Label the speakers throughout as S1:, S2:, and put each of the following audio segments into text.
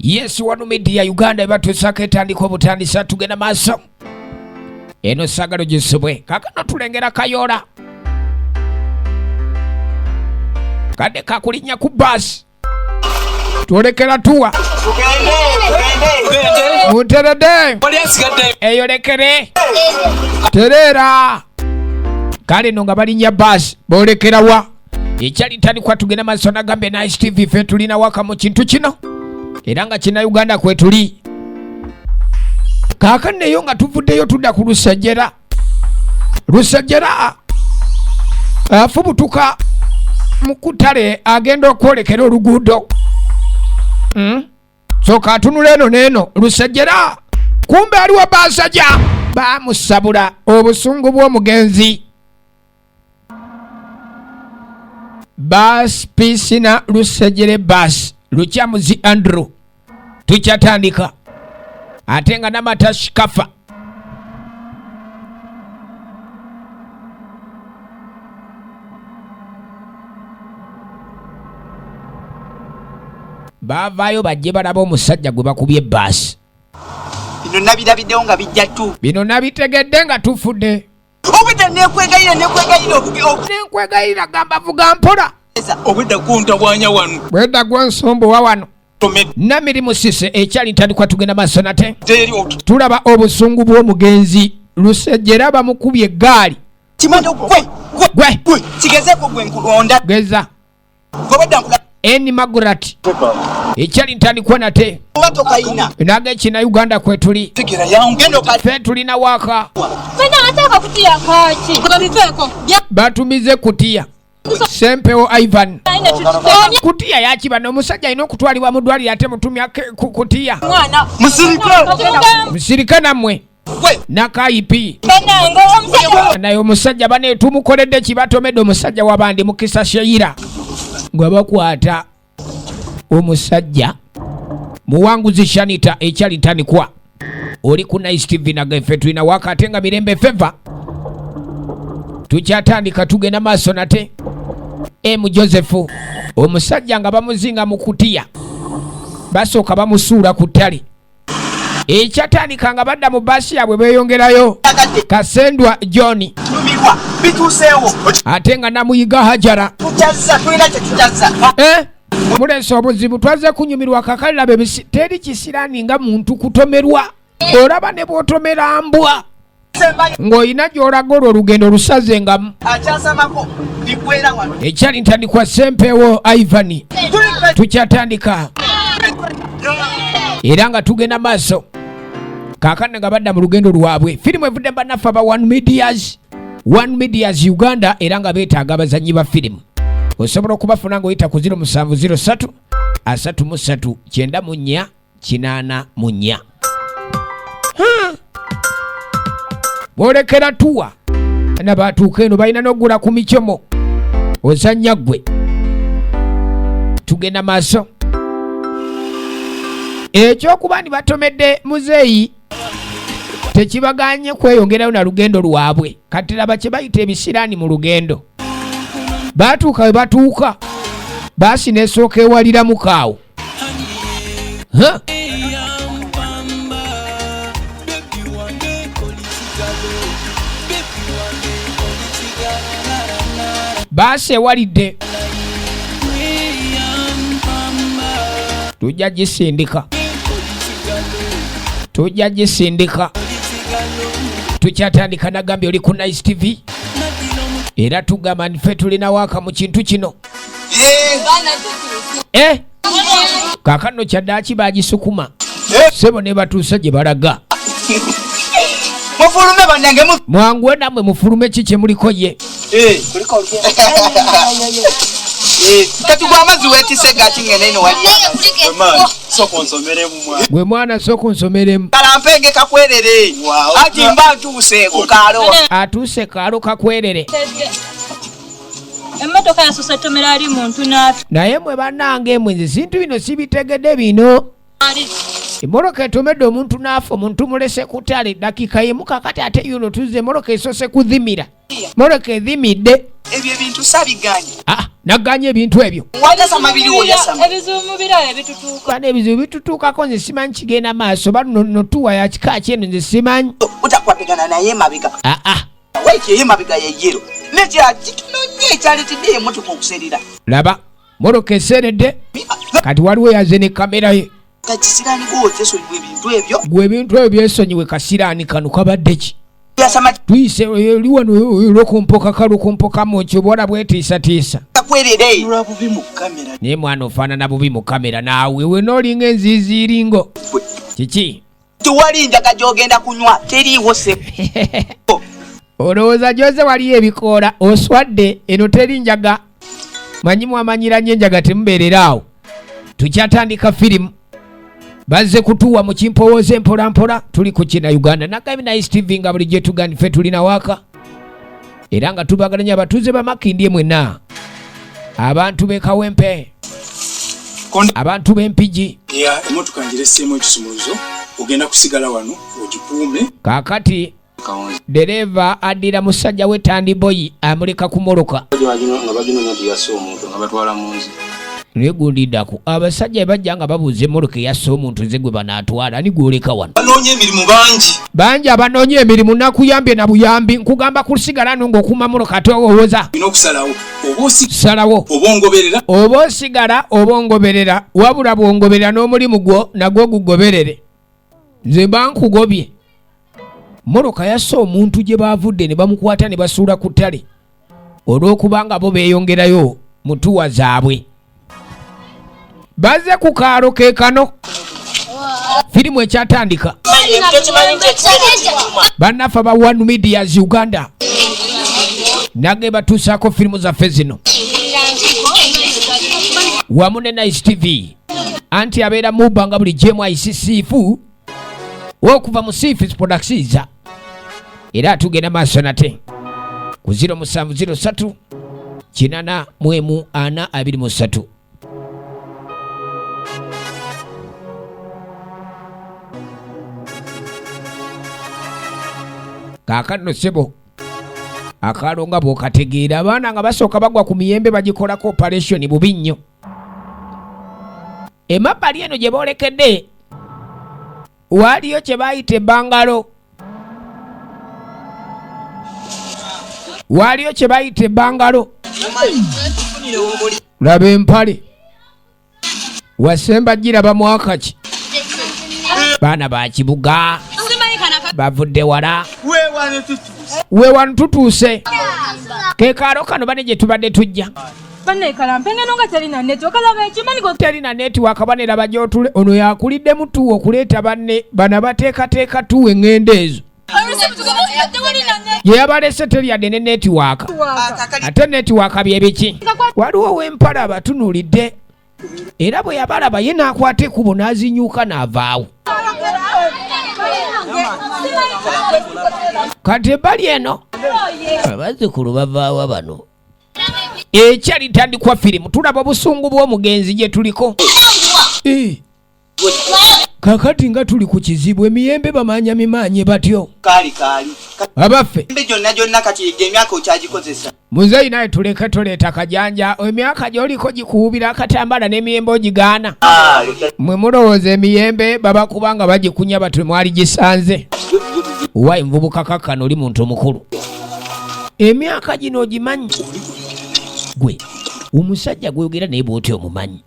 S1: Yes, One Media Uganda batuusako etandika obutandisa tugenda maaso. Eno sagalo gisubwe. Kakano tulengera Kayola. Kade kakulinya ku bus. Tuolekera tuwa. Muterede. Eyolekere. Terera. Kale nonga balinya bus. Bolekera wa. Ekyali tandikwa tugenda maaso nagambe Nice TV fe tulina waka mu kintu kino. Era nga kina Uganda kwetuli. Kaakaneyo nga tuvuddeyo tudda ku Lusejjera. Lusejjera afubutuka mu kutale agenda okwolekera oluguudo. So katunula eno n'eno Lusejjera kumbe aliwo basajja bamusabula obusungu bw'omugenzi. Bas pisina Lusejjera bas Luchamuzi Andrew tukyatandika ate nga namatashi kafa. Bavaayo bajje balaba omusajja gwe bakubye basi.
S2: Bino nabirabiddewo nga bijja tu.
S1: Bino nabitegedde nga tufudde.
S2: Obudde
S1: Nenkwegayirira gamba vuga mpola.
S2: Obudde kuntabwanya wano.
S1: Bwedda gw'ensombo wa wano. Namirimu Sise ekyali ntandikwa tugenda maaso nate. Tulaba obusungu bw'omugenzi Lusejjera bamukubye eggaali.
S2: Kimando gwe. Kigezeko gwe nkulonda.
S1: Geza. Eni Magurati. Ekyali ntandikwa nate.
S2: Wato kayina.
S1: Naga kina Uganda kwetuli.
S2: Fikira yangu endo kati.
S1: Fe tulina waka.
S3: Fena ataka kutia kaki. Kubabiveko.
S1: Batumize kutia. Sempewo Ivan. Kutia yakiba n'omusajja alina okutwalibwa mu ddwaliro ate mutumya kutia.
S3: Mwana.
S1: Musirika nammwe. Nakaipi.
S3: Bananga omusajja.
S1: Naye omusajja bane tumukoledde kibatomedde omusajja wabandi mukisa Sheira. Gwe bakwata omusajja muwanguzi Shanita ekyali ntandikwa. Oli ku Nice TV nagaffe tulina wakati nga Mirembe Feva. Tukyatandika tugenda maaso nate. M Joseph omusajja nga bamuzinga mu kutiya. Basooka bamusuula ku ttale. Ekyatandika nga badda mu basi yabwe beeyongerayo. Kasendwa John. Ate nga namuyiga Hajara. Muleese obuzibu twaze kunyumirwa kakalirabe teri kisiraani nga muntu kutomerwa. Olaba ne bw'otomera mbwa. Ng'olina gy'olaga olwo olugendo lusazengamu. Ekyali ntandikwa Sempewo Ivan. Tukyatandika. Era nga tugenda maaso. Kaakano nga badda mu lugendo lwabwe. Firimu evudde bannaffe aba One Medias Uganda era nga beetaaga abazannyi ba firimu. Osobola okubafuna ng'oyita ku 0703 33 94 84. Bolekera tuwa nabatuuka eno balina n'ogula ku micomo ozannya ggwe. Tugenda maaso. Ekyokuba batomedde muzeeyi tekibaganye kweyongerayo na lugendo lwabwe. Kati laba kye bayita ebisiraani mu lugendo. Batuuka we batuuka baasi nesooka ewaliramu kaawo. Baasi ewalidde. Tujja gisindika. Tukyatandika nagambye oli ku Nice TV. Era tugamba nfe tulina waka mu kintu kino. Kaakano kyaddaaki baagisukuma. Sebo ne batuusa gye balaga.
S2: Mufulume bannange mu.
S1: Mwanguwe nammwe mufulume ki kye muliko ye.
S2: Kuliko kati gwa amazzi weetise gaaki ngene eno wali. Soko nsomeremu mwana.
S1: Gwe mwana soko nsomeremu.
S2: Kalampenge kakwerere. Ati mba ntuuse ku kaalo.
S1: Atuuse kaalo kakwerere.
S3: Emmotoka yasusa tomera ali muntu n'afi.
S1: Naye mwe bannange mwe nze sintu bino sibitegedde bino. Moroka etomedde omuntu n'afa omuntu mulese kutale dakika yemu kakati ate yuno tuze moroka esose kudhimira. Moroka edhimidde.
S2: Ebyo ebintu sabiganye.
S1: Naganye ebintu ebyo.
S2: Wayasama biri oyasama.
S3: Ebizibu birayo bitutuuka.
S1: Bane ebizibu bitutuukako nze simanyi kigenda maaso bano notuwa ya kika kyeno nze simanyi.
S2: Utakwapigana naye mabega. Waiki ye mabega ye yero. Neja kitunonye ekyalitidde emmotoka okuserira.
S1: Laba moroka eseredde kati waliwo yaze ne kamera ye.
S2: Kakisirani gw'okyesonyiwa ebintu ebyo.
S1: Gwe ebintu ebyo byesonyiwe kasiraani kano kabadde ki?
S2: Yasama
S1: tuyise eri wano lokumpoka kalukumpoka mukyo bwona bwetiisatiisa.
S2: Takwerere. Lwa bubi mu kamera.
S1: Naye mwana ofaanana bubi mu kamera naawe we n'olinga enziiziiringo. Kiki?
S2: Tuwali njaga gy'ogenda kunywa teriiwo se.
S1: Olowooza gy'oze waliyo ebikoola oswadde eno teri njaga. Manyimu amanyira nnyo enjaga temubeerera awo. Tukyatandika firimu. Bazze kutuwa mu kimpowooza empolampola tuli ku kina Uganda. Nagabi na STV nga buli gye tugani ffe tulina waka. Era nga tubagalanya abatuuze ba Makindye mwenna. Abantu b'e Kawempe. Abantu b'Empigi.
S4: Emmotoka ngireseemu ekisumuluzo ogenda kusigala wano ogikuume.
S1: Kaakati dereva addira musajja we Tandiboyi amuleka ku moroka.
S4: Nga baginoonya teyassa omuntu nga batwala mu nzi.
S1: Negundiddako abasajja bajja nga babuuza emmoloka eyassa omuntu nze gwe banaatwala ani gwoleka wano.
S4: Banoonya emirimu bangi
S1: abanoonya emirimu nakuyambye na buyambi nkugamba kusigala no ng'okuuma moloka ate owooza.
S4: Olina okusalawo
S1: salawo oba osigala oba ongoberera wabula bw'ongoberera n'omulimu gwo nagwo gugoberere. Nze bankugobye. Moloka yassa omuntu gye baavudde ne bamukwata ne basuula ku ttale olw'okubanga bo beeyongerayo mu tuwa zaabwe. Baze ku kaalo ke kano firimu ekyatandika bannaffe ba One Medias Uganda nage batuusaako firimu zaffe zino wamu ne Nice TV anti abeera mu bbanga buli GMIC siifu okuva mu Seafoods Productions era tugenda maaso nate ku 0703 84423. Kaakano sebo akaalo nga bw'okategeera abaana nga basooka bagwa ku miyembe bagikolako operation bubi nnyo. Emabbali eno gye boolekedde waliyo kye baayita ebbangalo. Laba empale wasemba giraba mwaka ki baana ba kibuga bavudde wala weewano tutuuse ke kaalo kano bane gye tubadde tujja terina netiwaaka baneraba gy'otule ono yakulidde mutuwa okuleeta banne bana bateekateeka tuwa eŋŋendo ezo ye yabalese teryadde ne netiwaaka ate netiwaaka bye biki waliwo w'empala abatunuulidde era bwe yabalaba ye n'akwata ekkubo n'azinyuuka n'avaawo. Kati ebbali eno abazzukulu bavaawa bano ekyalitandikwa firimu tulaba obusungu bw'omugenzi gye tuliko. Kakati nga tuli ku kizibu emiyembe bamanya mimanye batyo abaffe
S2: gyonna kati emyaka okyagikozesa.
S1: Muzeeyi naye tuleke toleeta kajanja emyaka gy'oliko gikuubira akatambala n'emiyembe ogigaana. Mwe mulowooza emiyembe babakubanga bagikunya batwe mwali gisanze wa envubuka kakkano oli muntu mukulu emyaka gino ogimanyi gwe omusajja gweyogera naye bw'oti omumanyi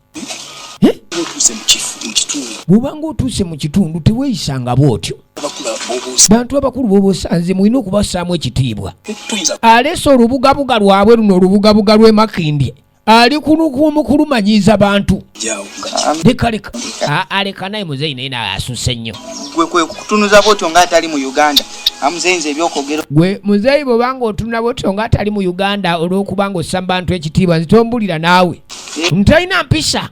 S1: bw'obanga otuuse mu kitundu teweeyisanga bw'otyo. Bantu abakulu b'oba osanze mulina okubassaamu ekitiibwa. Aleese olubugabuga lwabwe luno olubugabuga lw'e Makindye ali kulumanyiiza bantu. Leka aleka naye muzeeyi naye naasusse nnyo.
S2: Gwe kwe kutunuza bw'otyo ng'atali mu Uganda amuzeyinza ebyokwogera.
S1: Gwe muzeeyi bw'obanga otunula bw'otyo ng'atali mu Uganda olw'okubanga ossa mu bantu ekitiibwa nze tombulira naawe ntalina mpisa.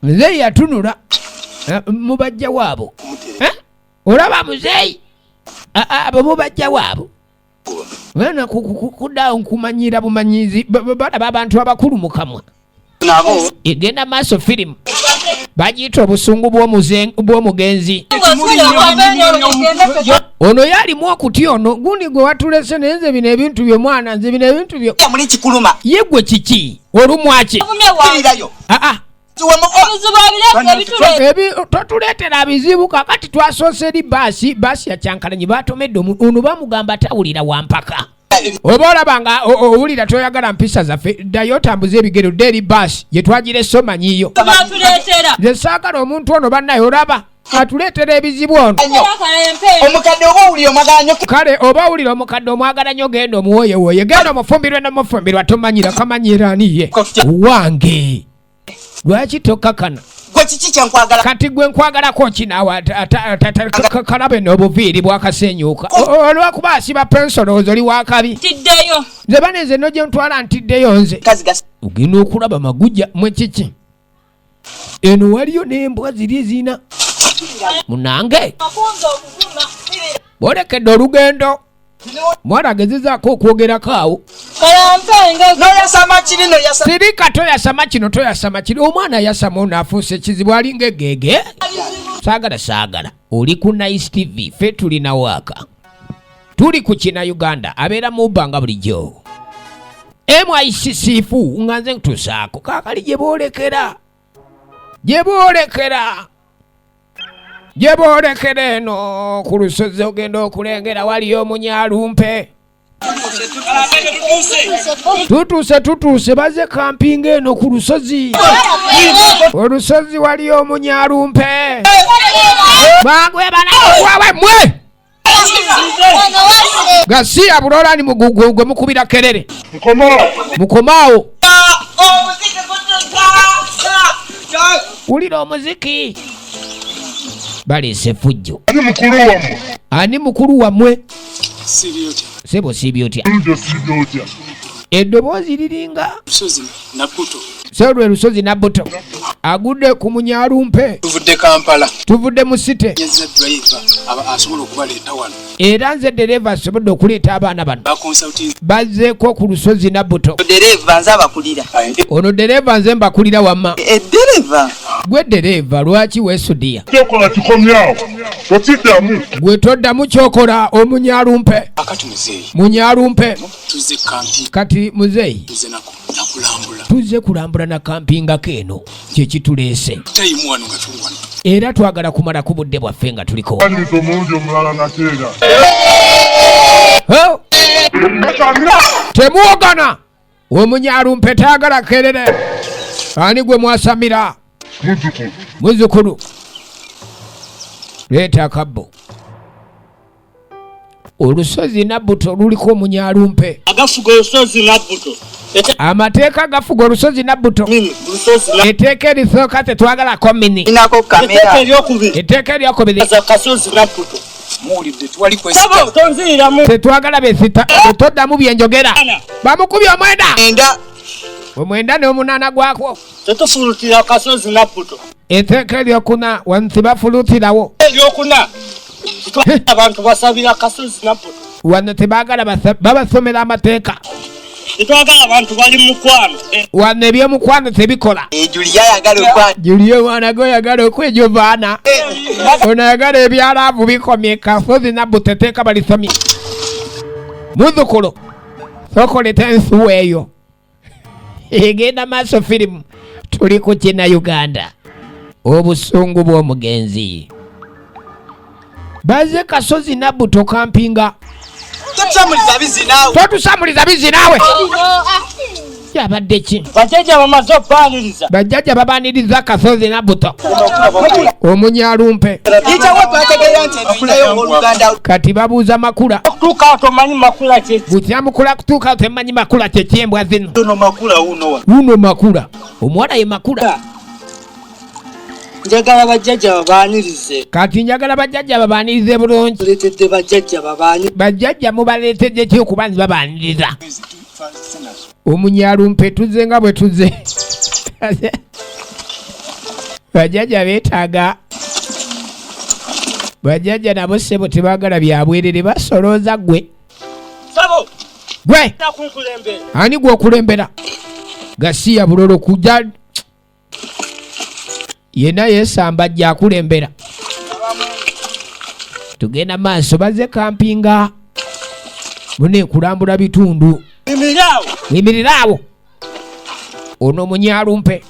S1: Muzeeyi yatunula mubajja waabo olaba muzeeyi abo mubajja waabo bana kuddawo nkumanyira bumanyizi balaba abantu abakulu mu kamwa egenda maaso firimu bagiyita obusungu bw'omugenzi. Ono yalimu okutya ono gundi gwe watulese naye nze bino ebintu byo mwana nze bino ebintu byo
S2: muli kikuluma
S1: ye gwe kiki olumwaki totuleetera bizibu kakati twasoose eri baasi ya Kyankalanyi batomedde ono bamugamba tawulira wampaka oba olabanga owulira toyagala mpisa zaffe ddayo otambuza ebigero dde eri baasi gye twagirese omanyiyo nze saagala omuntu ono bannaye olaba atuleetera ebizibu ono
S2: omukadde oba owulira omwaganyo
S1: kale oba owulira omukadde omwagala nnyo genda omuwoyewoye genda omufumbirwe nomufumbirwa tomanyira kamanyira aniye wange lwaki tokakana
S2: gwe kiki kyenkwagala
S1: kati gwe nkwagalako kinaawa kalabe n'obuviiri bwakasenyuuka olwakuba asiba pensoloozi oli wakabi
S3: tiddeyo
S1: nze banenze no gye ntwala ntiddeyo nze ogenda okulaba magujja mwe kiki eno waliyo n'embwa ziri ezina munange bwolekedde olugendo mwana agezezaako okwogerako awo sirika toyasama kino toyasama kino omwana yasama ono afuuse ekizibu alinga egege saagala oli ku Nice TV ffe tulina waaka tuli ku kina Uganda abeera mu bbanga bulijjo MICCfu nga nze ntusaako kaakali gye boolekera eno ku lusozi ogenda okulengera waliyo omunyalumpe tutuuse baze kampinga eno ku lusozi olusozi waliyo omunyalumpe bangwe banawawe mwe gasiya bulolani mugugwe mukubira kerere mukomaawo ulira omuziki balese fujjo ani mukulu wammwe sebo sibyotya eddoboozi liringa lwe lusozi Nabbuto agudde ku munyalumpe tuvudde mu site era nze dereva asobodde okuleeta abaana bano bazzeeko ku lusozi Nabbuto ono dereva nze mbakulira wamma gwe dereva lwaki weesudiya gwe toddamu kyokola omunyalumpe kati muzeeyi tuzze kulambula na kampinga keno kyekituleese era twagala kumala ku budde bwaffe nga tuliko temuwogana omunyalumpe taagala kerere ani gwe mwasamira muzukulu leeta akabbo olusozi Nabbuto luliko omunyalumpe amateeka gafuga olusozi Nabbuto etteeka erisooka tetwagalako mini etteeka eryokubiri tetwagala besita toddamu byenjogera bamukubye omwenda n'omunaana gwakwo etteeka eryokuna wansi bafulutirawo
S5: abantu basabira kasozi Nabbuto
S1: wano tebaagala babasomera amateeka
S5: tetwagala abantu bali mukwano
S1: wano ebyomukwano tebikola Julia mwana goyagala okwejovaana ono ayagala ebyalaavu bikomye kasozi Nabbuto etteeka balisomye muzukulu sokoleta ensuwa eyo egenda maaso firimu tuli ku kina Uganda obusungu bw'omugenzi baze kasozi Nabbuto kampinga totusamuliza bizi naawe yabadde ki bajjajja babaniriza kasozi Nabbuto omunyalumpe kati babuuza makula butya mukula kutuuka temanyi makula kyekyembwa zino uno makula omuwala ye makula
S5: njagala bajjajja babaanirize
S1: kati njagala bajjajja babaanirize bulungi
S5: tuletedde bajjajja babaani
S1: bajjajja mubaleetedde ki okuba nti babaaniriza omunyalumpe tuzze nga bwe tuzze bajjajja beetaaga bajjajja nabo ssebo tebaagala byabwerere basolooza gwe ani gwe okulembera gasiya bulolo kujja yena yesamba ajja akulembera. Tugenda maaso baze kampinga mune kulambula bitundu. Yimirirawo. Ono munyalumpe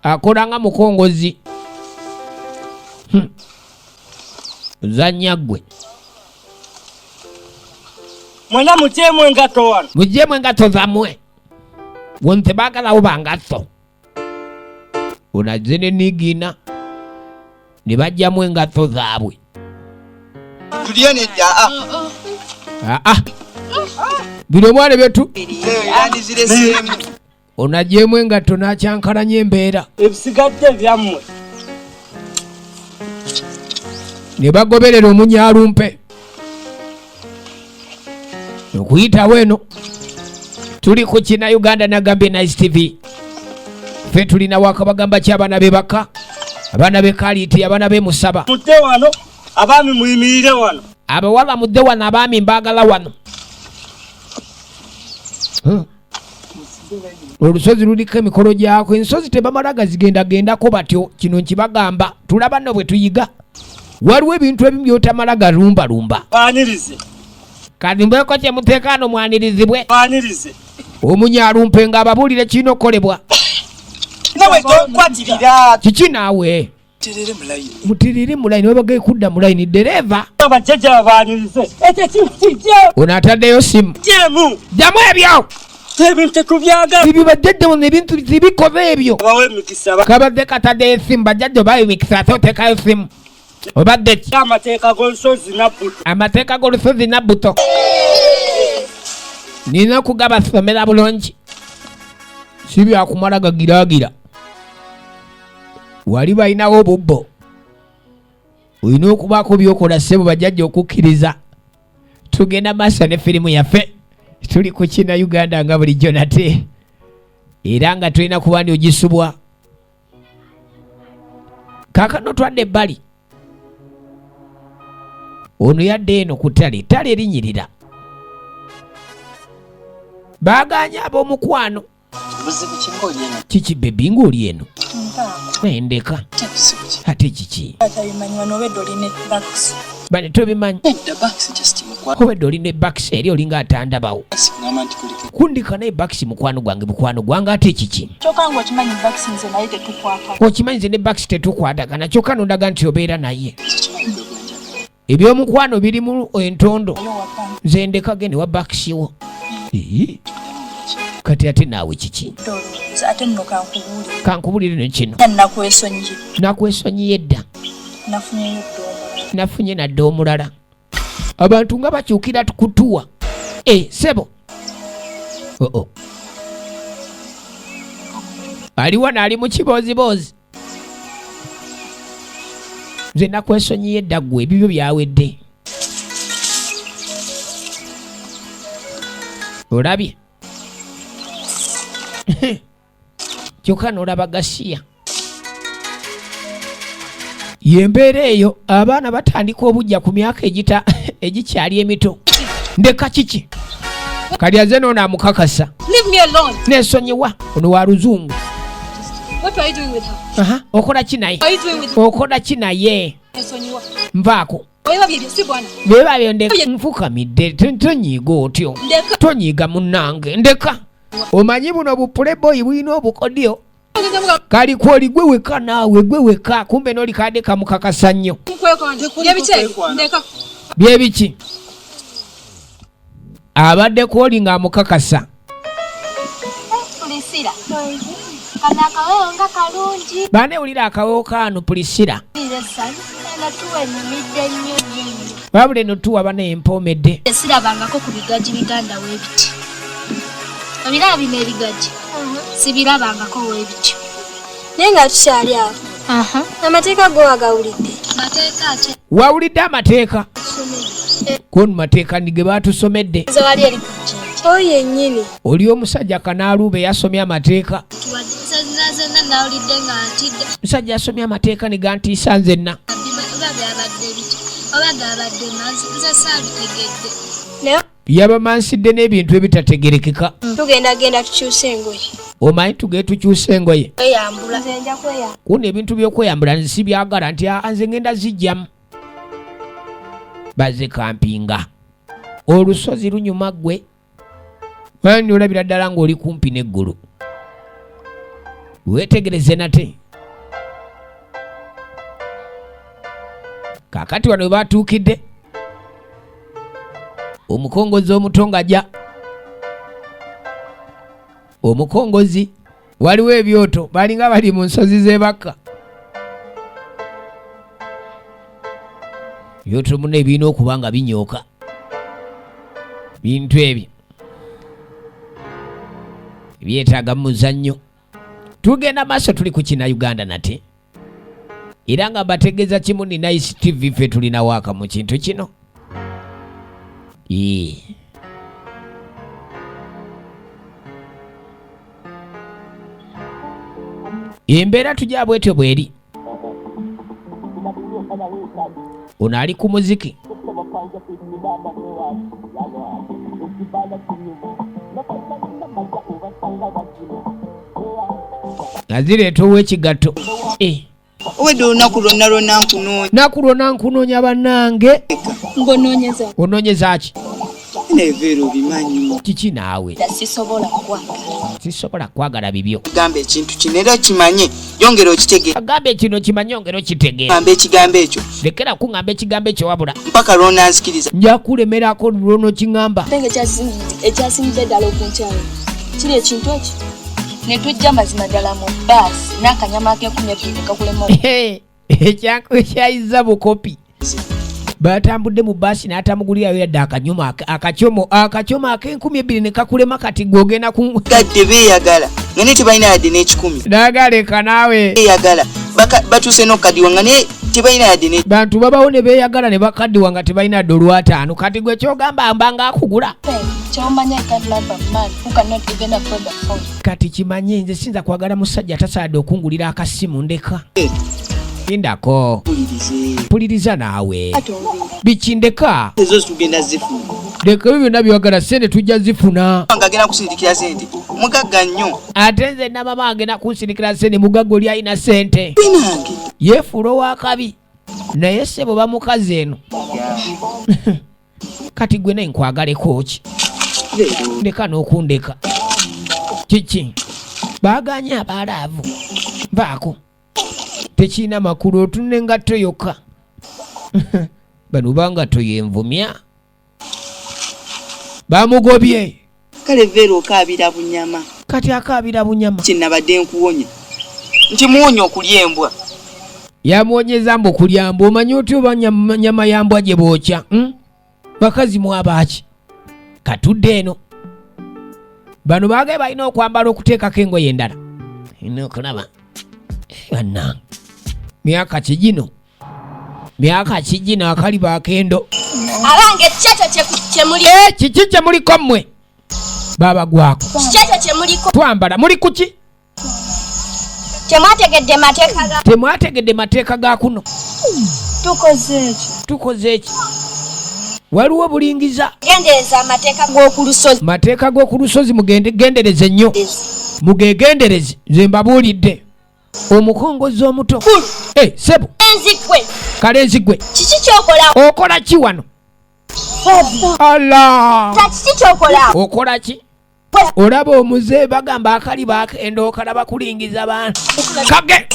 S1: akola nga mukongozi. Zanya gwe.
S5: Mwana mujemu engato wano.
S1: Mujemu engato zamwe. Wonte bagala oba ngato. Unazene nigina. Nibajjamu engato zaabwe.
S2: Tulieni
S1: Bino mwana betu.
S2: Yani zile sehemu.
S1: Onajemu engato nakyankalanya embeera.
S5: Ebisigadde byammwe.
S1: Ne bagoberera omunyalumpe. Okuyita weno. Tuli ku kina Uganda Nagambye Nice TV. Fe tulina waka bagamba ky'abaana be baka. Abaana be Kaliti, abaana be Musaba.
S5: Mudde wano, abaami muyimirire wano.
S1: Abawala mudde wano, abaami mbaagala wano. Olusozi luliko emikolo gyako. Ensozi tebamala gazigendagendako batyo. Kino nkibagamba. Tulaba nno bwe tuyiga. Waliwo ebintu ebimu by'otamala galumbalumba.
S5: Baanirize.
S1: Kati mbweko kye muteekaano mwanirizibwe.
S5: Baanirize.
S1: Omunyalumpe ng'ababuulire kirina okukolebwa.
S2: Nawe tokwatirira.
S1: Kiki naawe?
S2: Mutirire mu layini.
S1: Mutirire mu layini. Webagaye kudda mu layini. Dereva.
S5: Abajjajja baanirize. Ekyo kijja.
S1: Ono ataddeyo simu.
S5: Jemu.
S1: Ddamu ebyo.
S5: Ebintu tubyaga.
S1: Bibi bajjajja n'ebintu tibikoze ebyo.
S5: Bawe mikisa.
S1: Kabadde kataddeyo esimu. Bajjajja bayo mikisa ate oteekayo simu. Obadde ki?
S5: Amateeka g'olusozi Nabbuto.
S1: Amateeka g'olusozi Nabbuto. Nina kugabasomera bulungi. Si byakumala gagiraagira. Wali balinawo obubbo. Olina okubaako by'okola ssebo bajjajja okukkiriza. Tugenda maaso ne firimu yaffe. Tuli ku kina Uganda nga bulijjo nate. Era nga tulina kuba ndi ogisubwa. Kaakano twadde ebbali. Ono yadde eno ku ttale. Ttale erinyirira. Baaganya ab'omukwano.
S2: Buzibu kingo lyeno.
S1: Kiki bebi ng'oli eno? Ndeka. Ate kiki? Bane tobimanyi. Obedde olina ebakisi eri olinga atandabawo. Kundika naye bakisi mukwano gwange ate kiki? Okimanyi nze ne bakisi tetukwatagana kyokka nondaga nti obeera naye. Ebyomukwano biri mu entondo. Nze ndeka gende wa bakisi wo. Kati ate naawe kiki?
S3: Ate nno
S1: kankubulire ne kino. Nakwesonyiye edda. Nafunye nadde omulala. Abantu nga bakyukira tukutuwa. Sebo. Aliwo naali mu kiboozibozi. Nze nakwesonyiye edda ggwe ebibyo byawedde. Olabye? Kyokka n'olaba Gasiya. Yembeera eyo abaana batandika obujja ku myaka egikyali emito. Ndeka kiki? Kalyaze n'ono amukakasa.
S3: Leave me alone.
S1: Nesonyiwa ono wa luzungu.
S3: What are you doing with her?
S1: Okola ki naye?
S3: What are you doing with her?
S1: Okola ki naye?
S3: Esonyiwa.
S1: Nvaako.
S3: Oyiba bibyo si bwana.
S1: Beba byonde nfukamidde tonyiiga otyo.
S3: Ndeka.
S1: Tonyiiga munnange. Ndeka. Omanyi buno bupuleboyi bulina obukodyo. Kali kwoli gwe weka naawe gwe weka kumbe n'oli kadde kamukakasa nnyo. Bye biki? Abadde kwoli ng'amukakasa.
S6: Pulisira. Kana akawewo nga kalungi.
S1: Baane ulira akawewo kaano Pulisira. Babule no tuwa bane empomedde.
S6: Sirabangako ku bigaji biganda weebiti. Ebiraba bino ebigaji. Sibirabangako weebiti.
S7: Naye nga tukyali awo. Amateeka go wagawulidde.
S6: Amateeka ate.
S1: Wawulidde amateeka? Kono mateeka nige baatusomedde.
S7: Nze wali eri kujja. Oyo yennyini.
S1: Oli omusajja kanaaluube yasomye amateeka.
S6: Zenna nawulidde nga ntidde.
S1: Musajja yasomye amateeka ne gantiisa nzenna.
S6: Oba byabadde biki? Oba gabadde manzi nze saabitegedde.
S1: yabamansidde n'ebintu ebitategerekeka.
S7: Tugenda tukyuse engoye.
S1: Omanyi tugende tukyuse engoye.
S7: Kweyambula. Nze nja kweyambula.
S1: Kuno ebintu by'okweyambula nsi byagala nti nze ngenda zijjamu. Bazikampinga. Olusozi lunyuma ggwe. Mani olabira ddala ng'oli kumpi n'eggulu. Weetegereze nate. Kaakati wano we baatuukidde. Omukongozi omuto ng'ajja. Omukongozi waliwo ebyoto balinga bali mu nsozi z'ebaka. Ebyoto muno ebirina okuba nga binyooka. Bintu ebyo byetaaga mu muzannyo. Tugenda maaso tuli ku kina Uganda nate. Era nga bategeeza kimu ni Nice TV ffe tulina waaka mu kintu kino. Embeera tujja bwetyo bweri. Ono ali ku muziki. Nazireeta ow'ekigatto.
S2: Obwedde olunaku lwonna nkunoonya.
S1: Naku lwonna nkunoonya bannange.
S3: Ng'onoonyeza.
S1: Onoonyeza ki?
S2: Neveera obimanyi.
S1: Kiki naawe?
S3: Sisobola kwagala.
S1: Sisobola kwagala bibyo.
S2: Gamba ekintu kino era kimanye yongera okitegeera.
S1: Agambe kino kimanye ongera okitegeera.
S2: Gamba ekigambo ekyo.
S1: Lekera kuŋŋamba ekigambo ekyo wabula.
S2: Mpaka lw'onanzikiriza.
S1: Nja kulemerako lw'onokiŋŋamba.
S3: Ate ekyasinze ddala okunkyalo kiri ekintu ekyo ne tujja mazima ddala mu baasi n'akanyama ak'ekumi kakulema.
S1: Ekyayiza bukopi. Batambudde mu baasi n'atamugulirayo yadde akanyoma akacoma ak'enkumi ne kakulema kati gw'ogenda ku
S2: gadde beeyagala nga ne tebalina yadde n'ekikumi.
S1: Nagaleka naawe.
S2: Beeyagala batuuse n'okukaddiwa nga ne tebalina yadde ne.
S1: Bantu babawo ne beeyagala ne bakaddiwa nga tebalina yadde olw'ataano. Kati gwe kyogamba mbanga akugula.
S3: Kyomanya can't love a man who cannot even afford the phone.
S1: Kati kimanye nze sinza kwagala musajja atasaadde okungulira akasimu ndeka. Indako. Puliriza naawe. Bikindeka.
S2: Ezo tugenda zifuna.
S1: Leka ebyo byonna byagala sente tujja zifuna.
S2: Nga agenda kusindikira sente. Mugagga nnyo.
S1: Ate nze na mama agenda kunsindikira sente mugagga oli alina sente.
S2: Binange.
S1: Yeefuula ow'akabi. Naye ssebo bamukazi eno. Kati gwe naye nkwagaleko ki? Ndeka n'okundeka. Kiki? Baaganye abalaavu. Baako. Tekina makulu otunne engatto yokka. Bano bangatto yenvumya. Bamugobye.
S2: Kale Vero okaabira bunyama.
S1: Kati akaabira bunyama.
S2: Kinnabadde nkuwonya. Nti muwonya okulya embwa.
S1: Yamuwonyeza mbu okulya mbwa. Omanyi otya oba nyama ya mbwa gye bookya? Bakazi mwabaaki. Katudde eno. Bano baagaye balina okwambala okuteekako engoye endala. Ina okulaba. Bannange. Myaka kigino. Myaka kigino akali bakendo.
S7: Abange kyekyo kyemuli.
S1: Kiki kyemuliko mmwe? Baba gwako.
S7: Kyekyo kyemuliko.
S1: Twambala muli kuki?
S7: Temwategedde mateeka ga.
S1: Temwategedde mateeka ga kuno. Tukoze eki? Waliwo bulingiza.
S7: Gendereza amateeka g'oku lusozi.
S1: Mateeka g'oku lusozi mugendereze nnyo. Mugegendereze. Nze mbabuulidde. Omukongozi omuto. Sebo.
S7: Enzigwe.
S1: Kale enzigwe.
S7: Kiki kyokola?
S1: Okola ki wano? Allah.
S7: Kiki kyokola?
S1: Okola ki? Olaba omuze bagamba akali bakendo okalaba kulingiza bantu. Kage.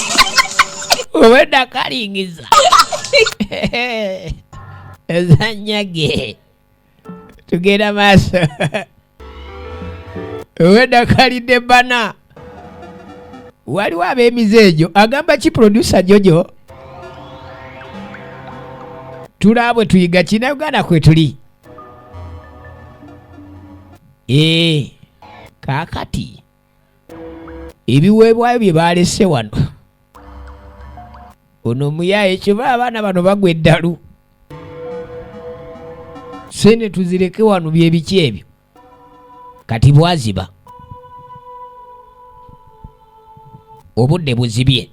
S1: Owedda kalingiza. Ezanyage. Tugenda maaso. Owedda kalidde bana. Waliwo ab'emize egyo agamba ki producer Jojo? Tulabwe tuyiga kina Uganda kwe tuli. Kaakati ebiweebwayo bye balese wano. Ono muyaye kyoba abaana bano bagwa eddalu. Sente tuzireke wano bye biki ebyo. Kati bwaziba. Obudde buzibye.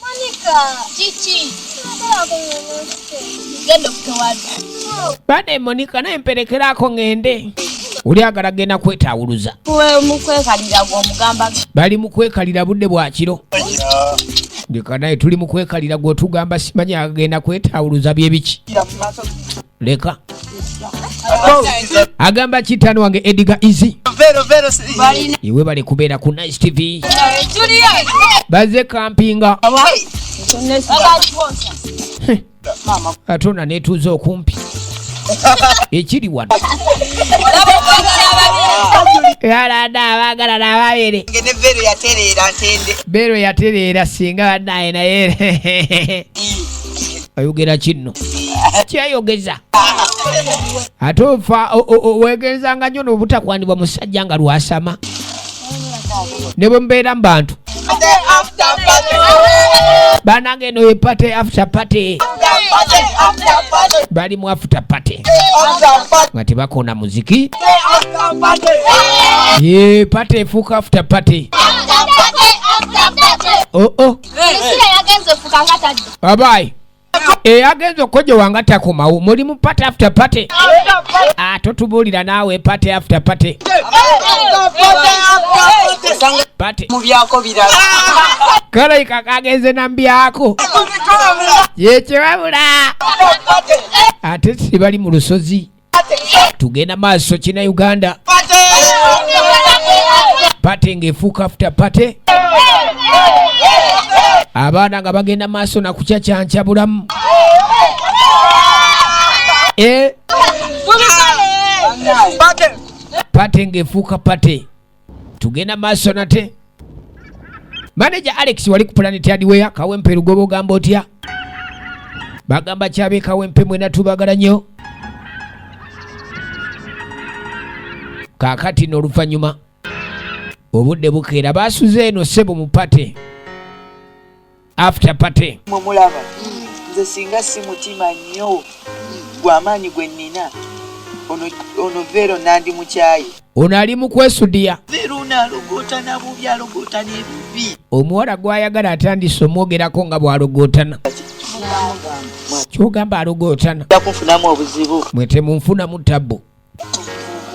S7: Monica, Chichi.
S3: Genda kutowadi.
S1: Bane Monica naye mperekerako ngende. Uli agala genda kwetawuluza.
S3: Kuwe mukwekalira gwo mugamba.
S1: Bali mukwekalira budde bwa kiro. Ndika naye tuli mukwekalira gwo tugamba simanya agenda kwetawuluza byebiki. Leka. Agamba kitano wange Edgar Easy. Iwe bali kubeera ku Nice TV. Baze kampinga. Atona netuzo okumpi. Ekiri wano. Yalada abagala nababere.
S2: Ngene vero yaterera ntende.
S1: Bero yaterera singa banaye naye. Ayogera kino. Kyayogeza. Atofa wegeza nga nyo nobutakwanibwa musajja nga lwasama. Nebo mbeera mbantu. Banange no epate after party. Bali mu after party. Ngati bakona muziki. Ye party fuka after party. Oh.
S6: Priscilla yagenze fuka ngataji.
S1: Bye. Agenzo kojo wangata kumawu muri mu party after party. Totubulira nawe party after party. Party
S2: Mu byako birala.
S1: Kala ikakagenze nambyako. Yeche wabula. Ate sibali mu lusozi. Tugenda maaso kina Uganda. Party ngefuka after party. Abaana nga bagenda maaso na kucacyanca bulamu. Pate ngefuuka pate. Tugenda maaso nate. Manager Alex wali ku Planet Hardware Kawempe Lugobo gamba otya. Bagamba kyabe Kawempe mwena tubagala nnyo. Kakati n'oluvannyuma obudde bukeera baasuze eno ssebo mu pate. After party.
S2: Mulaba. Nze singa si mutima nnyo. Gwamaanyi gwe nnina. Ono vero nandi mukyayi.
S1: Ono ali mu kwesudia.
S2: Vero nalogotana bubi alogotana ebibi.
S1: Omuwala gwayagala atandise omwogerako nga bw'alogootana. Kyogamba alogootana.
S2: Yakunfunamu obuzibu.
S1: Mwete munfunamu tabbo.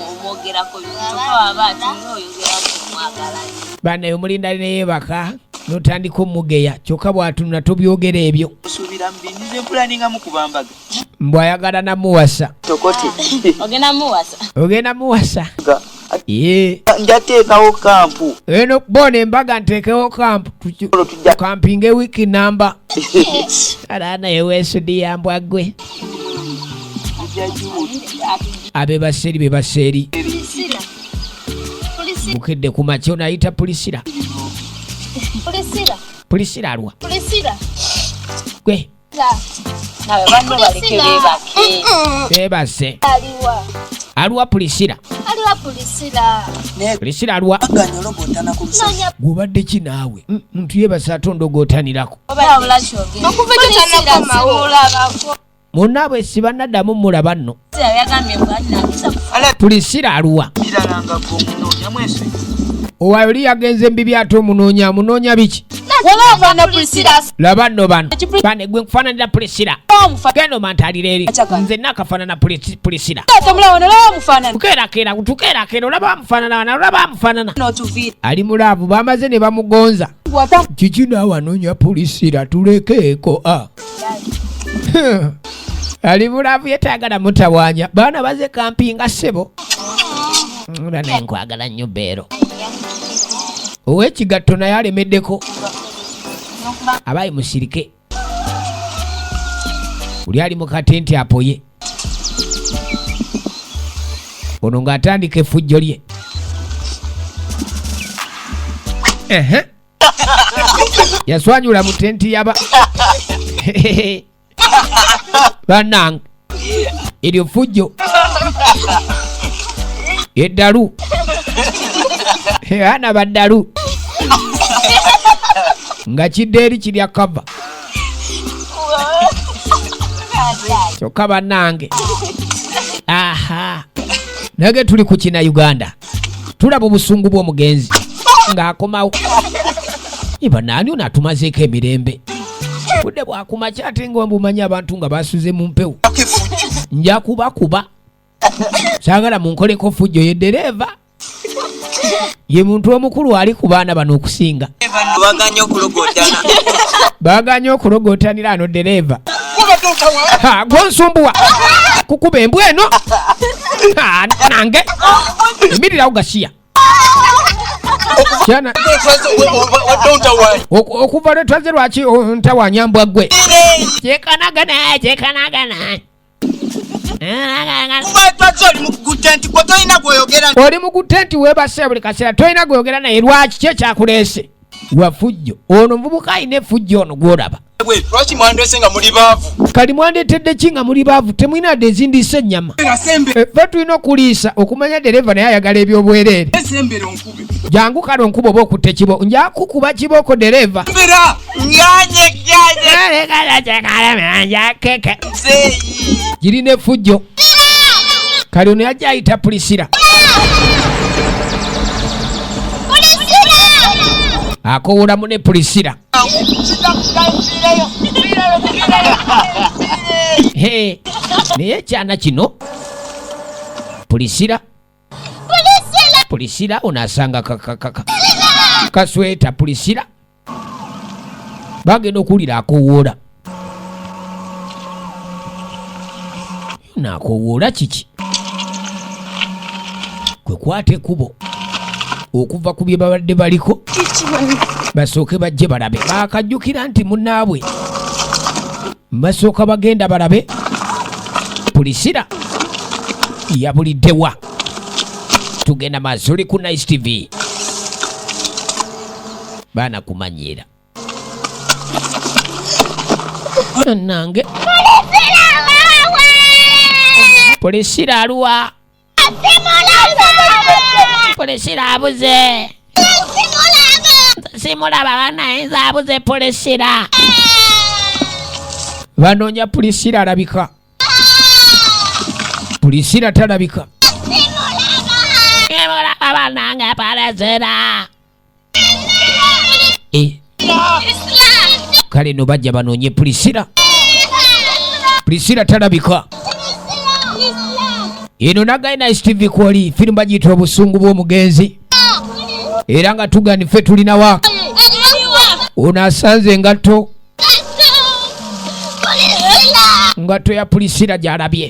S3: Omwogerako kyokka wabaati oyogera kumwagala.
S1: Bana omulinda neyeebaka n'otandika omugeya kyokka bw'atunula tobyogera ebyo.
S2: Osuubira mu binnize mpulaninga mu kubambaga.
S1: Mbwayagala namuwasa.
S2: Tokote.
S3: Ogenda muwasa.
S1: Ye.
S2: Njateekawo kampu.
S1: Eno bona embaga nteekewo kampu. Kampinge wiki namba. Alaana yeweesudi yambwa gwe. Abe baseeri be baseeri. Bukedde ku makya onayita Priscilla. Priscilla alwa. Gwe.
S3: Nawe banno baleke beebake.
S1: Beebase.
S7: Aliwa.
S1: Alwa Priscilla. Priscilla alwa.
S2: Ganyologotana ku lusozi.
S1: Gubadde ki naawe? Muntu yeebase ate ondogootanirako.
S3: Obala kyogera.
S7: Okuvugiriza mawulabako.
S1: Munnaabwe sibanaddamu mulaba nno.
S3: Yagambye bw'atinagisa ku
S1: Priscilla alwa.
S2: Biralanga ku munoonya mwese.
S1: Owayo li yagenze mbibi ate omunoonya biki?
S3: Waba Priscilla.
S1: Laba nno bano. Bane gwe nkufaananira Priscilla. Genda omantaalira eri. Nze nakafaanana Priscilla. Tukeerakeera olaba bamufaanana. Ali mulaavu bamaze ne bamugonza. Kiki naawe anoonya Priscilla tulekeeko. Ali mulaavu yetayagala mutawaanya. Baana baze kampinga ssebo. Nga naye nkwagala nnyo beero. Ow'ekigatto naye alemeddeko. Abaye musirike. Uli ali mu katenti apoye. Ono ng'atandika effujjo lye. Yaswanyula mu tenti yaba. Bannange. Eryo ffujjo. Eddalu. Ana baddalu. Nga kidde eri kirya kava. Kyokka bannange. Aha. Nage tuli ku kina Uganda. Tulaba obusungu bw'omugenzi. Ng'akomawo. Iba nani onatumazeeko emirembe. budde bwakumakya ate nga mbumanyi abantu nga basuze mu mpewo nja kuba saagala munkoleko fujjo ye ddereeva ye muntu omukulu ali ku baana bano okusinga baganye okulogotanira ano ddereeva gwonsumbuwa kukuba embw eno nange emirirawo gasiya okuva lwe twaze lwaki ntawanyambwa gwe kyekanagana oli mu gutenti webase buli kaseera tolina gweyogera naye lwaki kye kyakuleese wa fujjo ono muvubuka alina efujjo ono gwolaba
S4: lwaki mwandese nga muli baavu
S1: kali mwandetedde ki nga muli baavu temulina adde ezindiisa ennyama ffe tulina okuliisa okumanya dereva naye ayagala ebyobwereere jangu kale onkuba oba okutte kibo njakukuba kibooko dereva girina efujjo kale ono yajja ayita pulisira akowolamu ne pulisira naye ekyana kino pulisira onasanga kasweta pulisira bagenda okuwulira akowoola nakowoola kiki kwekwata ekkubo okuva ku bye babadde baliko basooke bajje balabe bakajjukira nti munnaabwe basooka bagenda balabe pulisira yabuliddewa tugenda maaso oli ku Nice TV baana kumanyiira nange pulisira aluwa pulisira abuze simulaba banayinza abuze pulisira banoonya pulisira alabika pulisira talabika simulaba banange pulisira kale no bajja banoonye pulisira talabika eno nagaye Nice TV kwoli firimu bagiyita obusungu bw'omugenzi era nga tugani ffe tulinawa ono asanze engatto ya pulisira gy'alabye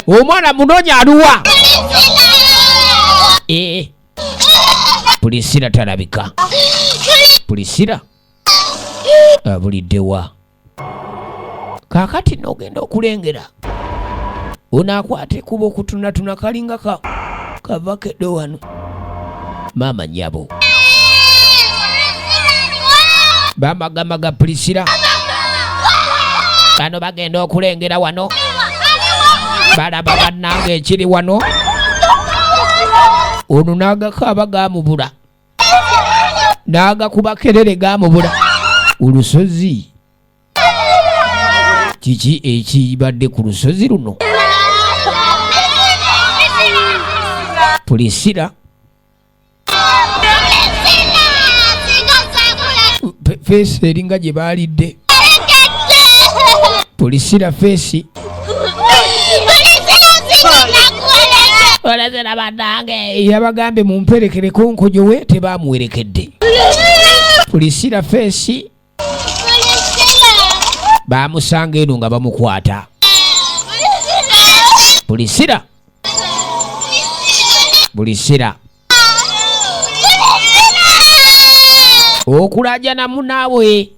S1: omwana munoonya aluwa pulisira talabika pulisira abuliddewa kaakati n'ogenda okulengera ono akwata ekkuba okutunatuna kalinga kavakeddo wano maama nyabo bamagamaga pulisira bano bagenda okulengera wano balaba bannange ekiri wano ono n'agakaaba gaamubula n'agakuba kerere gaamubula olusozi kiki ekibadde ku lusozi luno pulisira feesi eringa gye baalidde pulisira feesi olazira bannange yabagambe mumperekereko nkojo we tebaamuwerekedde pulisira feesi baamusanga eno nga bamukwata pulisira okulajana munaawe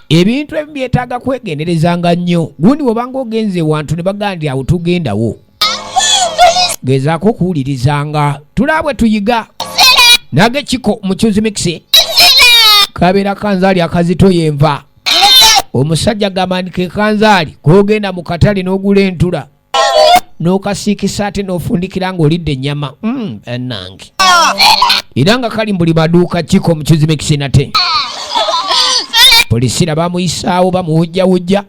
S1: ebintu ebimu byetaaga kwegenderezanga nnyo gundi bwobanga ogenze wantu ne bagandi awo tugendawo gezaako okuwulirizanga tulabwe tuyiga nage kiko mukyuzi mikisi kabeera kanzaali akazito yenva omusajja gamanika ekanzaali kogenda mu katale n'ogula entula n'okasiikisa ate n'ofundikira ng'olidde ennyama ennange era nga kali mbuli maduuka kiko mukyuzi mikisi nate pulisira bamuyisaawo bamuwujjawujja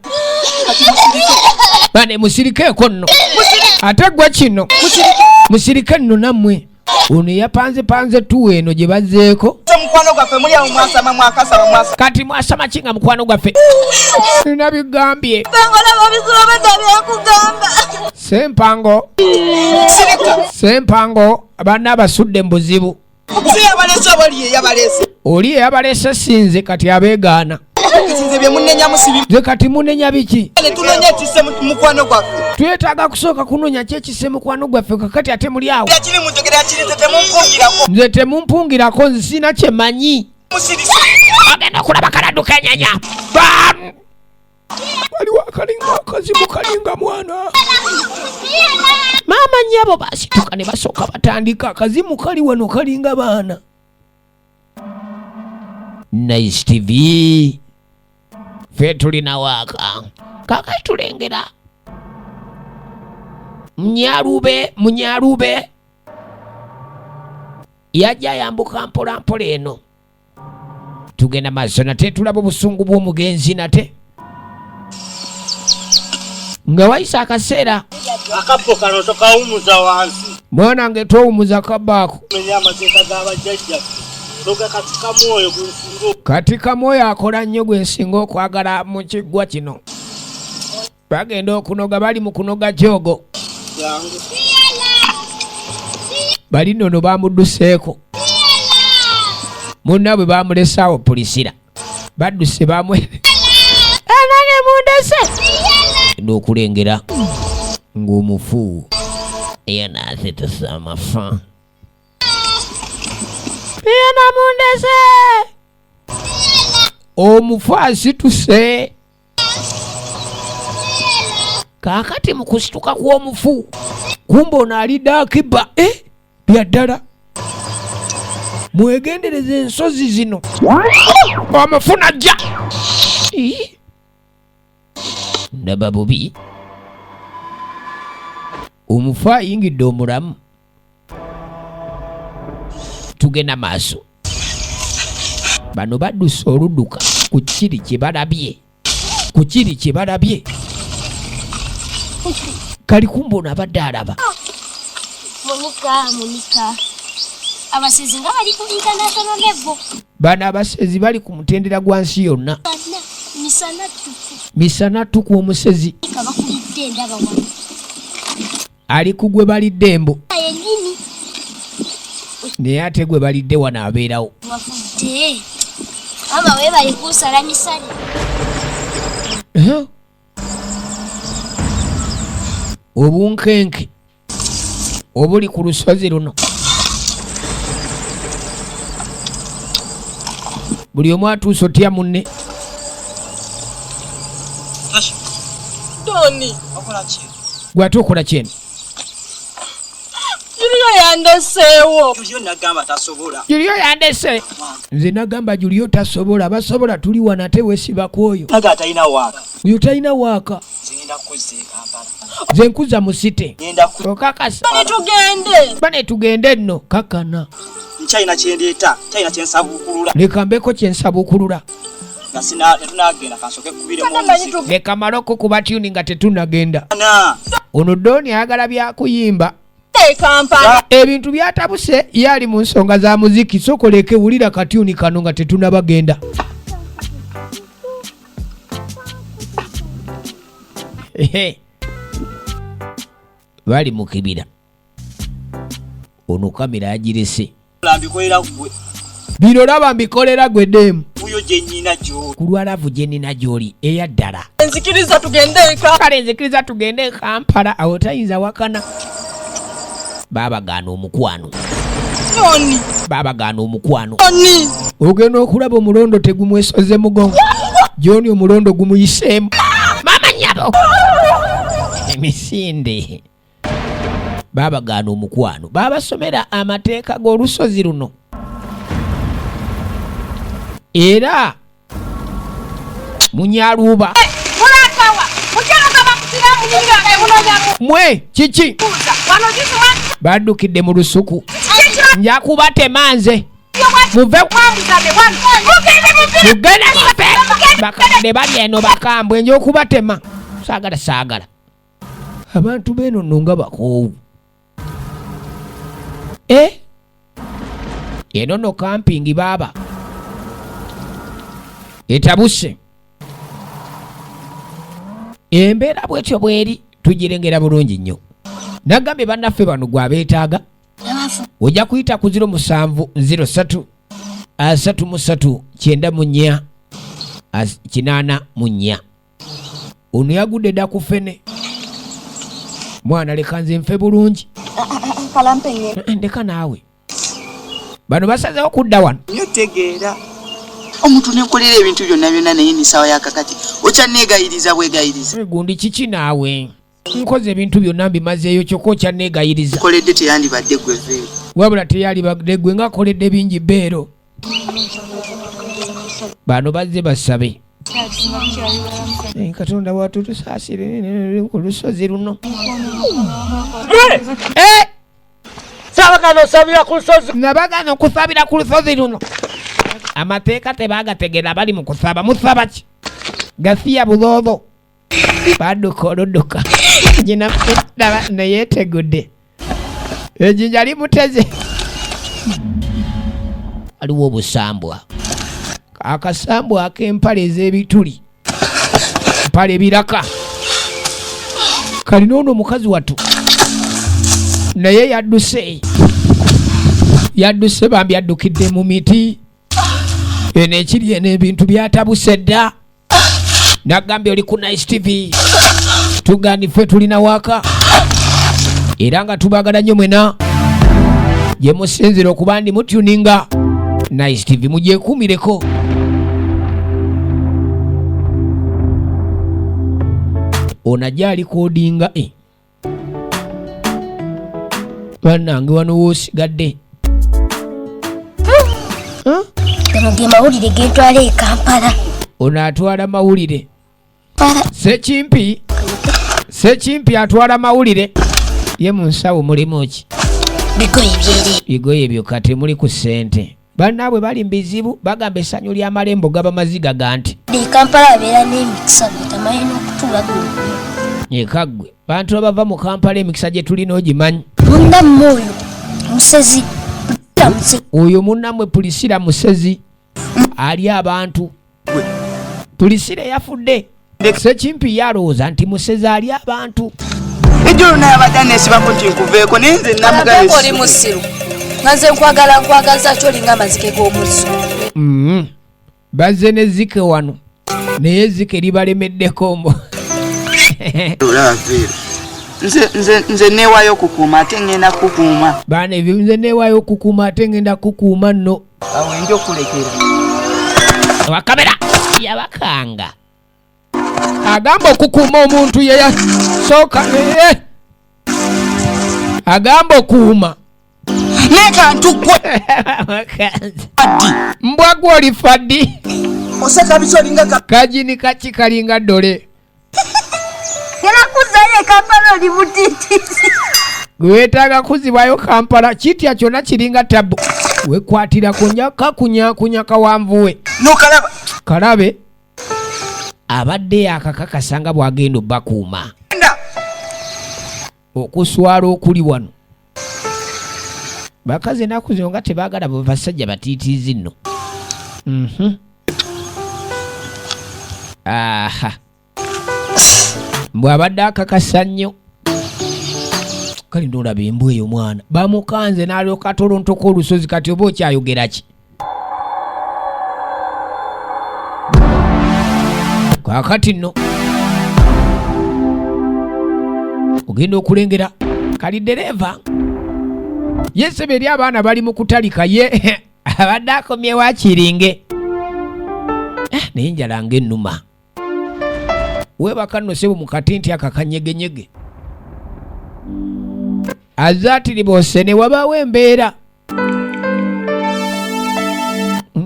S1: bane musirikeeko nno ate gwa kino musirike nno nammwe ono yapanze tu eno gye bazzeeko.
S2: Mukwano gwaffe muli awo mwasama mwakasaba mwasama.
S1: Kati mwasama kinga mukwano gwaffe. Nina bigambye. Sempango. Sempango abaana basudde mu buzibu.
S2: Si yabalese oli yabalese.
S1: Oli yabalese sinze kati abeegaana.
S2: Sinze bye munnenya musibi.
S1: Ze kati munenya biki?
S2: Ne tunoonya kisse mukwano gwaffe.
S1: Twetaaga kusooka kunoonya kyekisse mukwano gwaffe kakati ate muli awo.
S2: Yakiri munjogera yakiri temumpungirako.
S1: Nze temumpungirako nze sina kye manyi.
S2: Musirisi.
S1: Agenda okulaba kaladduka ennyanya. Waliwo akalinga akazibu kalinga mwana. Maama nnyabo baasituka ne basooka batandika akazimu kali wano kalinga baana. Nice TV. Ffe tulina waaka. Kakati tulengera. Munyalube. Yajja yambuka mpola eno. Tugenda maaso nate tulaba obusungu bw'omugenzi nate. Nga wayisa akaseera.
S5: Akabbo kano tokawumuza wansi.
S1: Mwana nge twowumuza kabbaako.
S5: Menya amateeka g'abajjajja. Toga katika mwoyo gwensingo.
S1: Katika mwoyo akola nnyo gwensinga okwagala mu kiggwa kino. Bagenda okunoga bali mu kunoga jogo. Bali nno bamudduseeko. Munnabwe bamulesaawo pulisira. Badduse bamwe. Anange mundese. N'okulengera ng'omufu eyanaathetesa amafa. Yana mundese. Omufu asituse. Kakati mu kusituka kw'omufu kumbe ono alidde akiba. Byaddala mwegendereze ensozi zino. Omufu najja. Ndaba bubi. Omufu ayingidde omulamu. Tugenda maaso. Bano badduse oludduka ku kiri kye balabye. Kali kumbe ono abadde alaba.
S6: Monika. Abasezi nga bali ku international level.
S1: Bano abasezi bali ku mutendera gwa nsi yonna. Misana tuku omusezi.
S6: Kabakulidde ndaba wano.
S1: Ali ku gwe balidde embo.
S6: Yennyini.
S1: Naye ate gwe balidde wano abeerawo.
S6: Wafudde. Aba we bali kusala misana.
S1: Obunkenke obuli ku lusozi luno. Buli omu atuuse otya munne.
S2: Toni, okola ki?
S1: Gwe ate okola kyeni?
S2: Julio yandeseewo.
S5: Julio nagamba tasobola.
S1: Julio yandese. Nze nagamba Julio tasobola. Basobola tuli wano ate weesiba kwoyo.
S5: Naga talina waaka.
S1: Oyo talina waaka.
S5: Zingenda kuzza e Kampala.
S1: Nze nkuza mu site.
S5: Ngenda ku.
S1: Okakasa.
S2: Bane
S1: tugende nno kakana.
S5: Nchina kyendeeta. China kyensabukulula.
S1: Leka mbeko kyensabukulula.
S5: Nasina tunagenda kansoke kubire mu muziki.
S1: Leka maloko kuba tuni nga tetunagenda.
S5: Ono
S1: Doni ayagala byakuyimba.
S2: Kampala.
S1: Ebintu byatabuse yali mu nsonga za muziki. Sokoleke wulira katyuni kano nga tetunabagenda. Bali mu kibira. Ono kamera yagirese. Bino laba mbikolera gwe demu. Kulwalavu gye nnina gy'oli eyaddala.
S2: Nzikiriza tugende eka.
S1: Kale nzikiriza tugende Kampala awo tayinza wakana. Babagaana omukwano.
S2: Toni.
S1: Babagaana omukwano.
S2: Toni.
S1: Ogenda okulaba omulondo tegumwesoze mugongo. Joni omulondo gumuyiseemu. Mama nnyabo. Emisinde. Babagaana omukwano. Babasomera amateeka g'olusozi luno. Era Munyaluba. Mwe kiki? Baddukidde mu lusuku. Nja kubatema nze. Muve mugenda mufe. Bakadde bali eno bakambwe nja okubatema. Saagala. Abantu beno nno nga bakoowu. eno no camping baba etabuse embeera bwetyo bweri tugirengera bulungi nnyo. Nagambye bannaffe bano gwabeetaaga ojja kuyita ku 0703 33 94 84. Ono yagudde dda ku ffene. Mwana leka nze nfe bulungi. Ndeka naawe. Bano basazeewo kudda wano.
S2: Nnyo tegeera. Omuntu nenkolera ebintu byonna byonna naye ni sawa yakakati. Okyanneegayiriza bwegayiriza.
S1: Gundi kiki naawe? Nkoze ebintu byonna mbimazeeyo kyokka okyanneegayiriza.
S2: Nkoledde teyandibadde gwe Vero.
S1: Wabula teyalibadde gwe ng'akoledde bingi Beero. Bano bazze basabe. Katonda watu tusaasire ku lusozi luno.
S5: Sabagano sabira ku lusozi.
S1: Nabagano kusabira ku lusozi luno. Amateeka tebagategeera bali mu kusaba. Musaba ki? Gasiya buloobo. Badduka oludduka. Gina fedda neyeetegudde. Ejjinja limuteze. Aliwo obusambwa. Akasambwa ak'empale ez'ebituli. Mpale biraka. Kalina ono mukazi watu. Naye yadduse bambi addukidde mu miti. Eno ekiri eno ebintu byatabuse dda. Nagambye oli ku Nice TV. Tugani ffe tulina waka. Era nga tubagala nnyo mwena. Gye musinzira okuba ndi mutuninga Nice TV mugyekuumireko. Onajja alikodinga bannange wano woosigadde.
S7: Gano ge mawulire geetwala e Kampala.
S1: Ono atwala mawulire. Sekimpi atwala mawulire. Ye mu nsawo mulimu ki? Bigoye byokka temuli ku ssente. Bannaabwe bali mbizibu bagamba essanyu ly'amalembo gaba maziga ganti.
S7: E Kampala abeera n'emikisa getamanyi n'okutuula gwe.
S1: Ekaggwe bantu abava mu Kampala emikisa gye tulina ogimanyi.
S7: Munnammwe oyo musezi.
S1: Oyo munnammwe Pulisira Musezi ali abantu. Pulisira yafudde. Sekimpi yalowooza nti Musezi ali abantu.
S2: Ejjolo naye abadde neesibamu nti nkuveeko naye nze namugala
S3: oli musiru. Nze nkwagaza kyolinga amazike g'omuzzu.
S1: Bazze ne zike wano naye zike libalemeddeko mbo.
S2: Olaba Vero. Nze neewaayo okukuuma ate ngenda kukuuma.
S1: Baana ebyo nze neewaayo okukuuma ate ngenda kukuuma nno.
S2: Awo nja okulekera.
S1: Wakamera yabakanga. Agamba okukuuma omuntu ye yasooka agamba okuuma.
S2: Nekantu gwe.
S1: Mbwa gwe oli faddi.
S2: Oseka biki olinga
S1: kajini kaki kalinga ddole.
S7: Yanakuzayo e Kampala oli butiitiisi.
S1: Weetaaga kuzibwayo Kampala kitya kyonna kiringa tabu. Wekwatira kunya kawanvuwe.
S2: Nokalaba.
S1: Kalabe. Abadde akakakasanga bwagenda bakuuma. Okuswala okuli wano. Bakazi enaku zino nga tebaagala basajja batiitiizi nno. Aha. Bw'abadde akakasa nnyo. Kali ndolaba embwa eyo mwana. Bamukanze n'alyoka atolontoko olusozi kati oba okyayogera ki? Kaakati nno ogenda okulengera kali ddereeva yesebe eri abaana bali mu kutalika ye abadde akomye wakiringe naye njala ng'ennuma weebaka nno sebo mu katinti akakanyegenyege azaatiriboose ne wabaawo embeera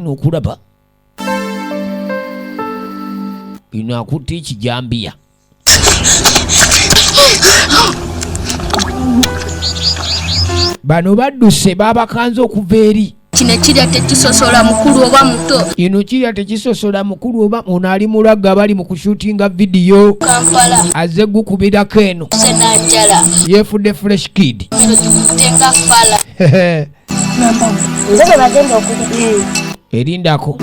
S1: okulaba bino akutta ekijambiya bano badduse babakanze okuva eri.
S7: Kino kirya tekisosola mukulu oba muto.
S1: Ino kirya tekisosola mukulu oba ono ali mulagga bali mu kushutinga vidiyo.
S7: Kampala
S1: azze gukubirako eno
S7: senanjala
S1: yefudde fresh kid.
S7: tenga fala Nze bagenda okuba.
S1: Erindako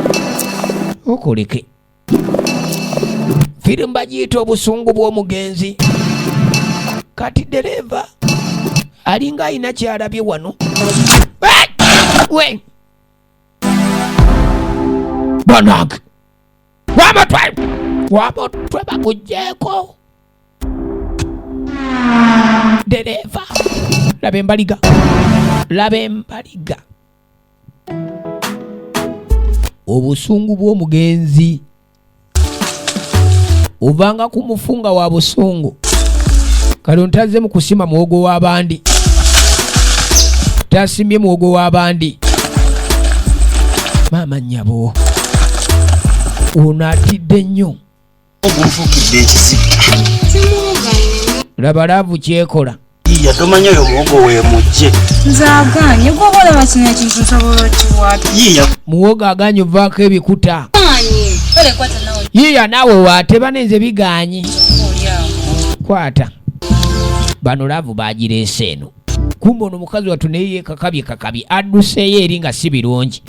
S1: okoleke firimu bagiyita obusungu bw'omugenzi. Kati dereva alinga alina kyalabye wano. We banag wamotwe bakugyeko dereva. Laba embaliga. Obusungu bw'omugenzi ovanga kumufunga wa busungu. Kale ntaze mu kusima muwogo w'abandi, tasimye muwogo w'abandi. Maama nnyabo ono atidde nnyo.
S5: Ogunfukidde ekizibu.
S1: Laba laavu kyekola.
S5: Iya tomanya oyo muwogo weemugye.
S7: Nze aganye gwoba olaba kino ekintu nsobola okiwaata.
S5: Yiya
S1: Muwogo aganye ovaako ebikuta. Yiya naawe waateba nenze biganye. Kwata bano laavu bagireese eno. Kumbe ono mukazi wattu naye kakabye adduseeyo eri nga si birungi.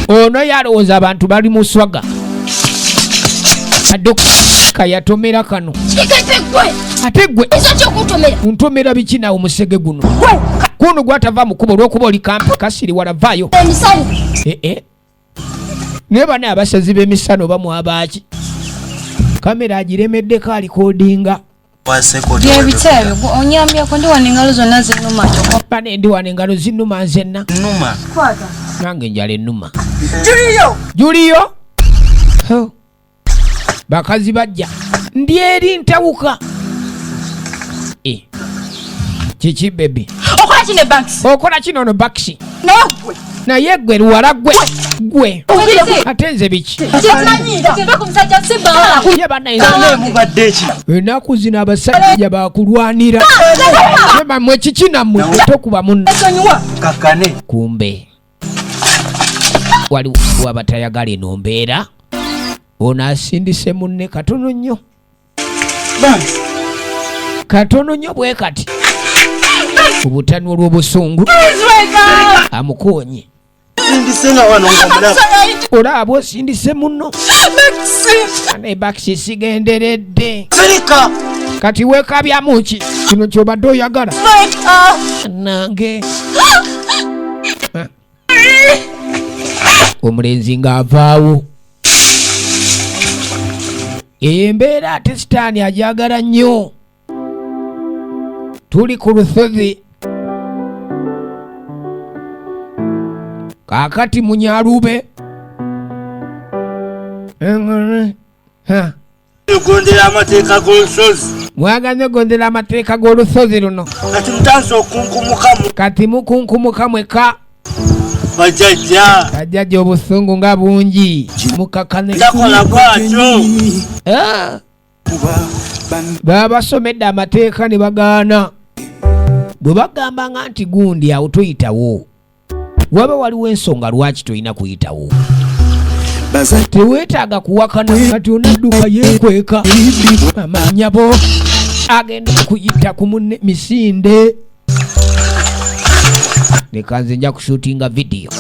S1: Ono yalowooza abantu bali mu swaga. Addoka yatomera kano. Ate gwe ntomera biki naawe musege guno? Kuno gwatava mu kubo olw'okuba oli kampi kasiri walavaayo. Naye bana abasazi b'emisano bamwabaki. Kamera agiremeddeko alikodinga.
S7: Byebitebe onyambyeko ndi wano engalo zonna zinnuma.
S1: Bane ndi wano engalo zinnuma nzenna.
S5: nnuma.
S7: Kwata.
S1: Nange njala ennuma.
S2: Juliyo
S1: Bakazi bajja ndi eri ntawuka. Kiki bebe okola kino ono bakisi naye gwe luwala gwe ate nze biki ye
S5: Mubadde ki?
S1: ennaku zino abasajja bakulwanira yebamwe kiki nammwe tokuba munna
S5: Kakane.
S1: kumbe waliwo abatayagala eno mbeera. Ono asindise munne katono nnyo bwe kati obutani olw'obusungu amukoonye.
S5: Sindise nga wano ng'omulaba.
S1: Olaba osindise munno naye bakisi sigenderedde.
S5: Sirika.
S1: Kati weekabyamu ki kino kyobadde oyagala nange. Omulenzi ng'avaawo. Eyo embeera ate sitaani ajagala nnyo. Tuli ku lusozi kaakati munyalube
S5: Gondera amateeka g'olusozi.
S1: mwagaze gondera amateeka g'olusozi luno.
S5: Kati mutandise okunkumukamu.
S1: Kati mukunkumuka mweka.
S5: Bajjajja
S1: obusungu nga bungi mukakane.
S5: takola bwatyo.
S1: Baba basomedde amateeka ne bagaana. Bwe bagambanga nti gundi awo toyitawo, waba waliwo ensonga lwaki toyina kuyitawo. Teweetaaga kuwakana kati onadduka yeekweka. Amanyabo agenda kuyita ku munne misinde. Leka nze nja kushutinga video.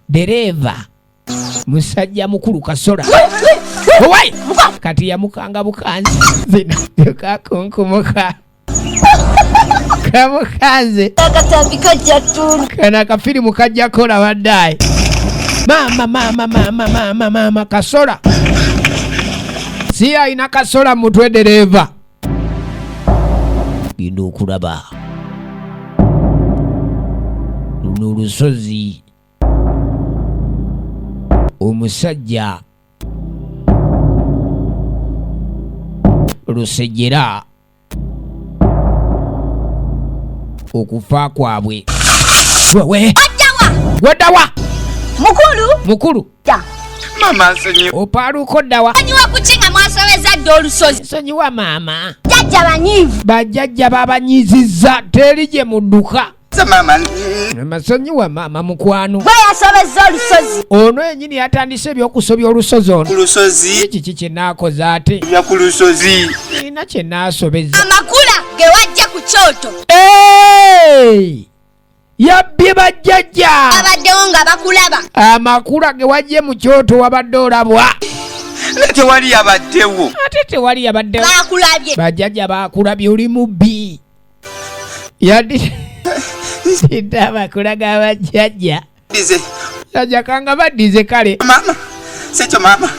S1: Dereva musajja mukulu Kasola owai kati yamukanga bukanzi zino kakunkumuka kamukanze
S7: Akatambi kajja tunu.
S1: kana kafirimu kajja kola waddayi. Mama Kasola si ayina Kasola mutwe dereva. Genda okulaba luno olusozi. Omusajja lusejjera okufa kwabwe. Wewe waddawa mukulu
S2: mama nsonyi
S1: opaaluuko ddawa.
S6: Sonyiwa kukinga mwasoweza dde olusozi.
S1: Sonyiwa maama.
S6: Jjajja banyiivu.
S1: Bajjajja babanyizizza teri gye mudduka.
S2: mama
S1: Masonyiwa maama mukwano.
S6: Bwe yasobezza olusozi.
S1: Ono yennyini yatandise ebyokusobya olusozi ono.
S5: Ku lusozi.
S1: Kiki kye naakoze ate?
S5: Ya ku lusozi.
S1: Nina kye naasobeza.
S6: Amakula ge wajja ku kyoto.
S1: yabbye bajjajja
S7: abaddewo nga bakulaba
S1: amakula ge wajje mu kyoto wabadde olabwa
S2: tewali yabaddewo
S1: ate tewali yabaddewo
S7: bakulabye
S1: bajjajja bakulabye oli mubbi yaddi sita amakula ga bajjajja
S2: dize
S1: jajja kanga baddize kale
S2: mama sekyo mama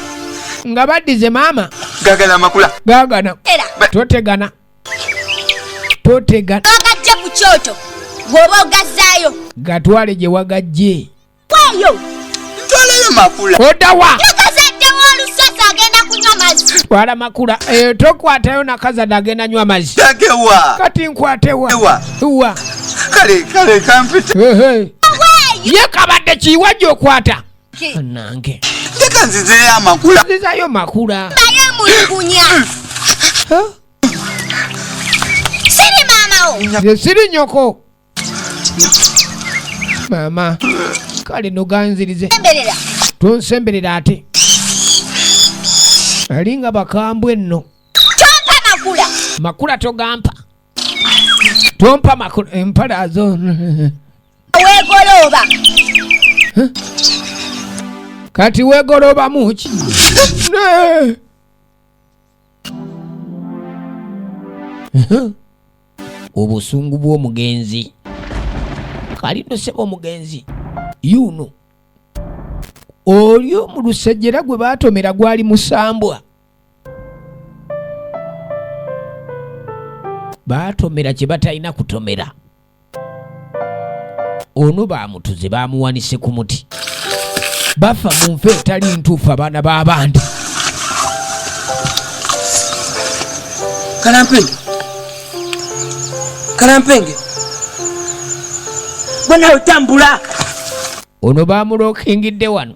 S1: nga baddize maama
S2: gagala amakula
S1: gaagana
S7: era
S1: totegana
S7: bagajja ku kyoto bw'oba ogazzaayo
S1: gatwale gye wagajje
S7: weeyo
S2: ntwalayo makula
S1: odawa
S7: yakazaddewo olusozi agenda kunywa mazzi
S1: twala makula tokwatayo nakazadde agenda nywa mazzi
S2: dagewa
S1: kati nkwatewa
S2: ewa kale kampita
S1: ye kabadde kiwajja okwata nange
S2: teka nzizeyo amakula
S1: zizayo makula
S7: bayo mulugunya siri maamawo
S1: ze siri nyoko maama kale noganzirize
S7: emberera
S1: tonsemberera ate alinga bakambwe nno
S7: tompa makula
S1: makula tompa makula empalazo
S7: weegolooba
S1: kati weegolooba muki obusungu bw'omugenzi kalino seba omugenzi yuno oli mu lusejjera gwe baatomera gwali musambwa baatomera kye batalina kutomera ono baamutuze baamuwanise ku muti bafa mu nfe etali ntuufu abaana b'abandi
S2: kalampenge bwana otambula
S1: ono baamulokingidde wano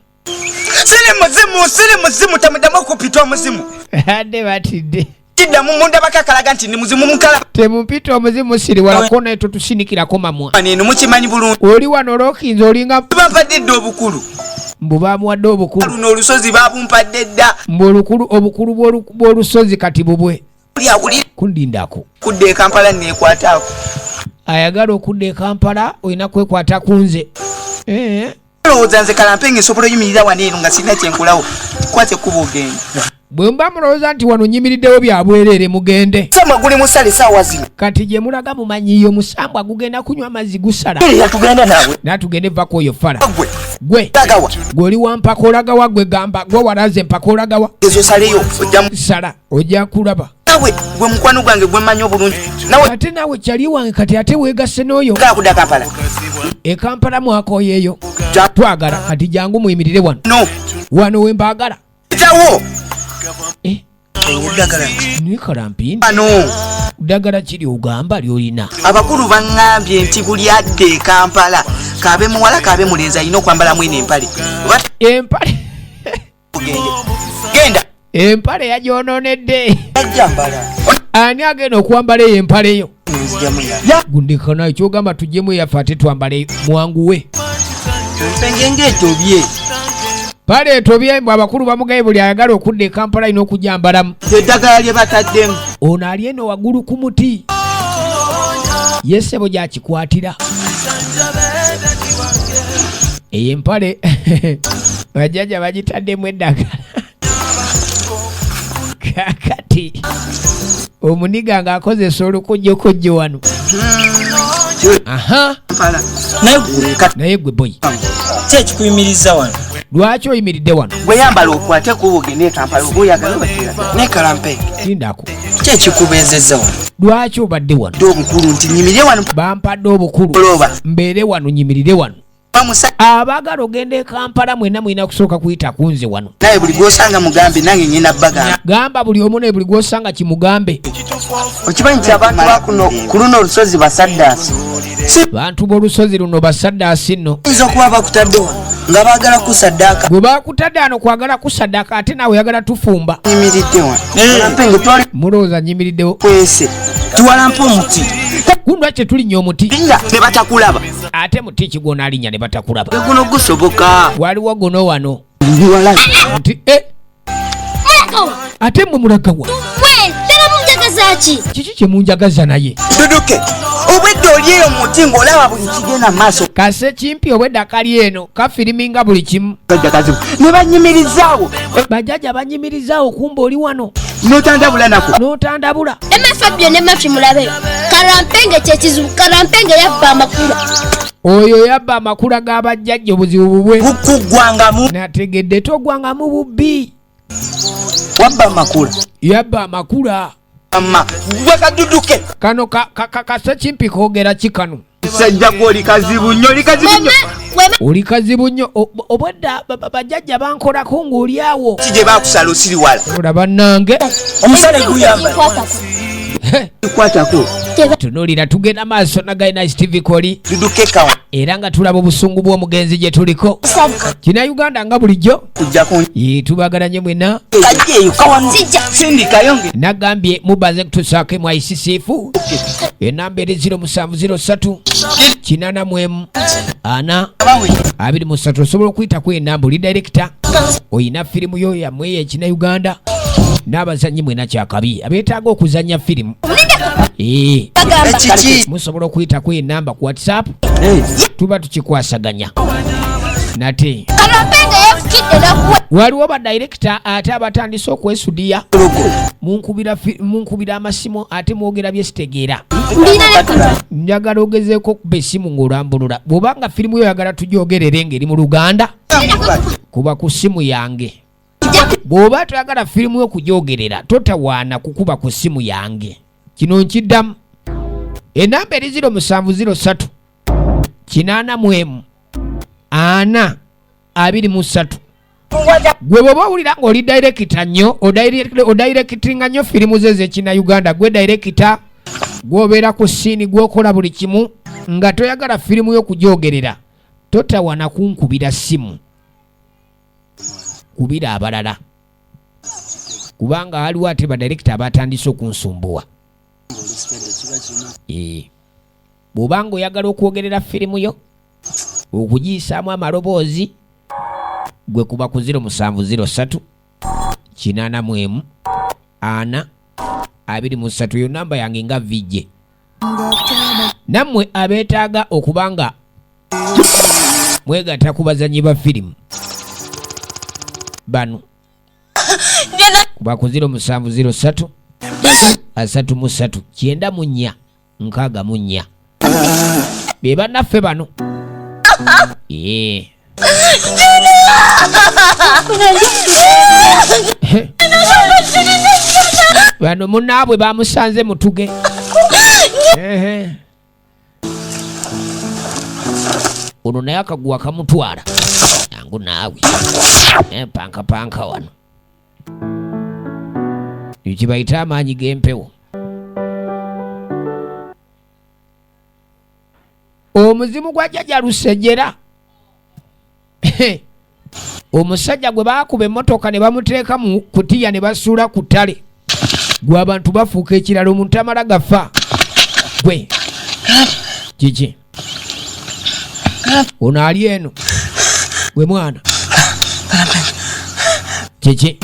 S2: siri muzimu tamudamu okupita omuzimu
S1: ade batidde
S2: kiddamu munda bakakalaga nti ndi muzimu mukala
S1: temumpita omuzimu siri walako naye totusinikirako mamwa
S2: nino mukimanyi bulungi
S1: oli wano olwokinza olinga
S2: bampadde dda obukulu
S1: mbu baamuwadde obukulu
S2: luno olusozi babumpadde dda
S1: mbu obukulu bw'olusozi kati bubwe
S2: awulira
S1: kundindako
S2: kudda e Kampala neekwataako
S1: ayagala okudda e Kampala olina kwekwata ku nze
S2: olowooza nze kalampenge nsobola oyimirira wano eno nga sirina kyenkulawo kwate kuba ogenda
S1: bwe mba mulowooza nti wano nyimiriddewo byabwereere mugende
S2: samwa guli musale saawa zino
S1: kati gye mulaga mumanyiyo musambwa gugenda kunywa amazzi gusala
S2: yatugenda naawe
S1: natugende vako oyo fala
S2: gwe
S1: gwe gwoli wampaka olagawa gwe gamba gwe walaze mpaka olagawa
S2: ezo saleyo ojjamu
S1: sala ojja kulaba
S2: nawe gwe mukwano gwange gwe mmanyi obulungi nawe
S1: ate naawe kyali wange kati ate weegasse n'oyo
S2: gala kudda Kampala
S1: e Kampala mwakoyeeyo twagala kati jangu muyimirire wano
S2: no
S1: wano we mbaagala
S2: itawo
S1: eddagala ni kalampini
S2: ano
S1: ddagala kiri ogamba lyolina
S2: abakulu baŋŋambye nti buli adde e Kampala kabe muwala kabe mulenzi alina okwambala mwine empale
S1: empale
S2: genda
S1: empale yagyonoonedde
S2: ajjambala
S1: ani agenda okwambala eyo empale yo
S2: nzijamu
S1: gundikana ekyogamba tujjemu yaffe ate twambale mwanguwe
S2: mpenge ng'etobye
S1: pale etobye mbw abakulu bamugaye buli ayagala okudda e Kampala alina okujambalamu
S2: eddagala lye bataddemu
S1: ono ali eno waggulu ku muti yesebo gyakikwatira eyo empale bajjajja bagitaddemu eddagala kakati omuniga ng'akozesa olukujjokojjo wano aha naye gwe boyi
S2: kyekikuyimiriza wano
S1: lwaki oyimiridde wano
S2: bwe yambala okwate kuba ogende e Kampala oba oyagala ne kalampenge
S1: lindako
S2: kyekikubenzezza wano
S1: lwaki obadde wano
S2: dde obukulu nti nyimirire wano
S1: bampadde obukulu
S2: oloba
S1: mbeere wano nyimirire wano
S2: bamusa
S1: abaagala ogenda e Kampala mwenna mulina kusooka kuyita ku nze wano
S2: naye buli gwosanga mugambe nange nyina bagamba
S1: gamba buli omu naye buli gwosanga kimugambe
S2: okimanyi nti abantu bakuno ku luno olusozi basaddaasi
S1: bantu b'olusozi luno basaddaasi nno
S2: oyinza okuba bakutaddewa nga baagala kusaddaaka
S1: gwe bakutadde ano kwagala kusaddaaka ate naawe oyagala tufumba
S2: nyimiridde wano kalampenge twali
S1: mulowooza nyimiriddewo
S2: kwese tuwalampa omuti
S1: gundwa kye tulinnya omuti
S2: linnya ne batakulaba
S1: ate muti kigona alinnya ne batakulaba
S2: guno gusoboka
S1: waliwo guno wano
S2: ndiwala
S1: nti ate mmwe mulagawa
S7: tera munjagaza ki
S1: kiki kye munjagaza naye
S2: duduke obwedde olyeyo muti ng'olaba buli kigenda maaso.
S1: Kase kimpi obwedda kali eno kafiriminga buli kimu.
S2: Ne banyimirizaawo.
S1: Bajjajja banyimirizaawo kumba oli wano.
S2: N'otandabula nako.
S1: N'otandabula.
S7: Fabio ne Mafi mulabe. Karampenge kyekizibu. Karampenge yabba amakula.
S1: Oyo yabba amakula g'abajjajja obuzibu bubwe.
S2: Bukuggwangamu.
S1: Nategedde togwangamu bubbi.
S2: Wabba amakula.
S1: Yabba amakula.
S2: Amma wakaduduke.
S1: Kano kase kimpi koogera ki kano?
S2: Sajja gw'oli kazibu nnyo, oli kazibu nnyo.
S1: Oli kazibu nnyo. Obwedda bajjajja bankolako ng'oli awo.
S2: Kije baakusala osiri wala.
S1: Olaba nange.
S2: Omusale guyamba. Kwatako.
S1: Tunuulira tugenda maaso na Nice TV Koli.
S2: Duduke kawa.
S1: Era nga tulaba obusungu bw'omugenzi gye tuliko. Kina Uganda nga bulijjo.
S2: Kujjako.
S1: Tubagala nnyo mwenna.
S2: Kajjeeyo kawanu. Sindika yonge.
S1: Nagambye mubaze kutusaako mu ICCF. Enamba eri 0703 884 23 osobola okuyitaku enamba oli director. Oyina firimu yo yammwe y'ekina Uganda. N'abazannyi mwena kyakabi abeetaaga okuzannya firimu. Musobola okuyitaku enamba ku WhatsApp. Tuba tukikwasaganya. Nate waliwo badirector ate abatandise okwesudiya munkubira amasimu ate mwogera byesitegeera. Njagala ogezeeko okuba essimu ng'olambulula bw'obanga firimu yo oyagala tugyogerere ng'eri mu Luganda kuba ku ssimu yange. Bw'oba toyagala firimu yo kugyogerera totawaana kukuba ku ssimu yange. Kino nkiddamu enamba eri 0703 884 23. Gwe bw'oba owulira ng'oli director nnyo odirectinga nnyo firimu ze z'ekina Uganda gwe director gw'obeera ku ssiini gw'okola buli kimu nga toyagala firimu yo kugyogerera totawana kunkubira ssimu. Kubira abalala kubanga waliwo ate badirector abatandise okunsumbuwa. Bw'obanga oyagala okwogerera firimu yo okugiyisaamu amaloboozi gwe kuba ku 0703 884 23. Yo namba yange nga vijje. Nammwe abeetaaga okubanga mwegatta ku bazannyi ba firimu bano kuba ku 0703 33 964 be bannaffe bano. Bano munnaabwe bamusanze mutuge. Ono naye akaguwa kamutwala nangu naawe panka wano kibayita amaanyi g'empewo. Omuzimu gwa jjajja Lusejjera omusajja gwe baakuba emmotoka ne bamuteeka mu kutiya ne basuula ku ttale gwe abantu bafuuka ekirala omuntu amala gafa. Gwe kiki ono ali eno gwe mwana kiki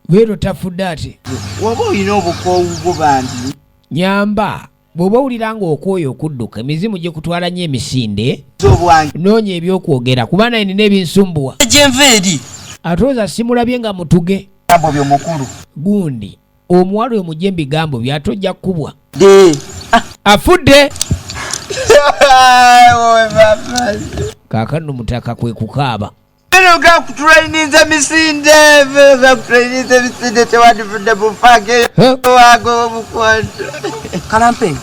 S1: beero tafudde ate
S2: Woba olina obukoowu bwo bandi.
S1: nyamba bw'oba owulira ng'okwoyo okudduka emizimu gye kutwala nnyo emisinde noonya ebyokwogera kuba naye nina ebinsumbuwa
S2: Gyenva eri.
S1: ate oza simulabye nga mutuge
S2: Bigambo by'omukulu.
S1: gundi omuwala oyo mugye ebigambo byatojja kkubwa
S2: De.
S1: afudde. Kaakano mutaka kwe kukaaba.
S2: Eno gakutulaininza misinde. Gakutulaininza misinde tewandifudde bufage. Wago omukwano. Kalampenge.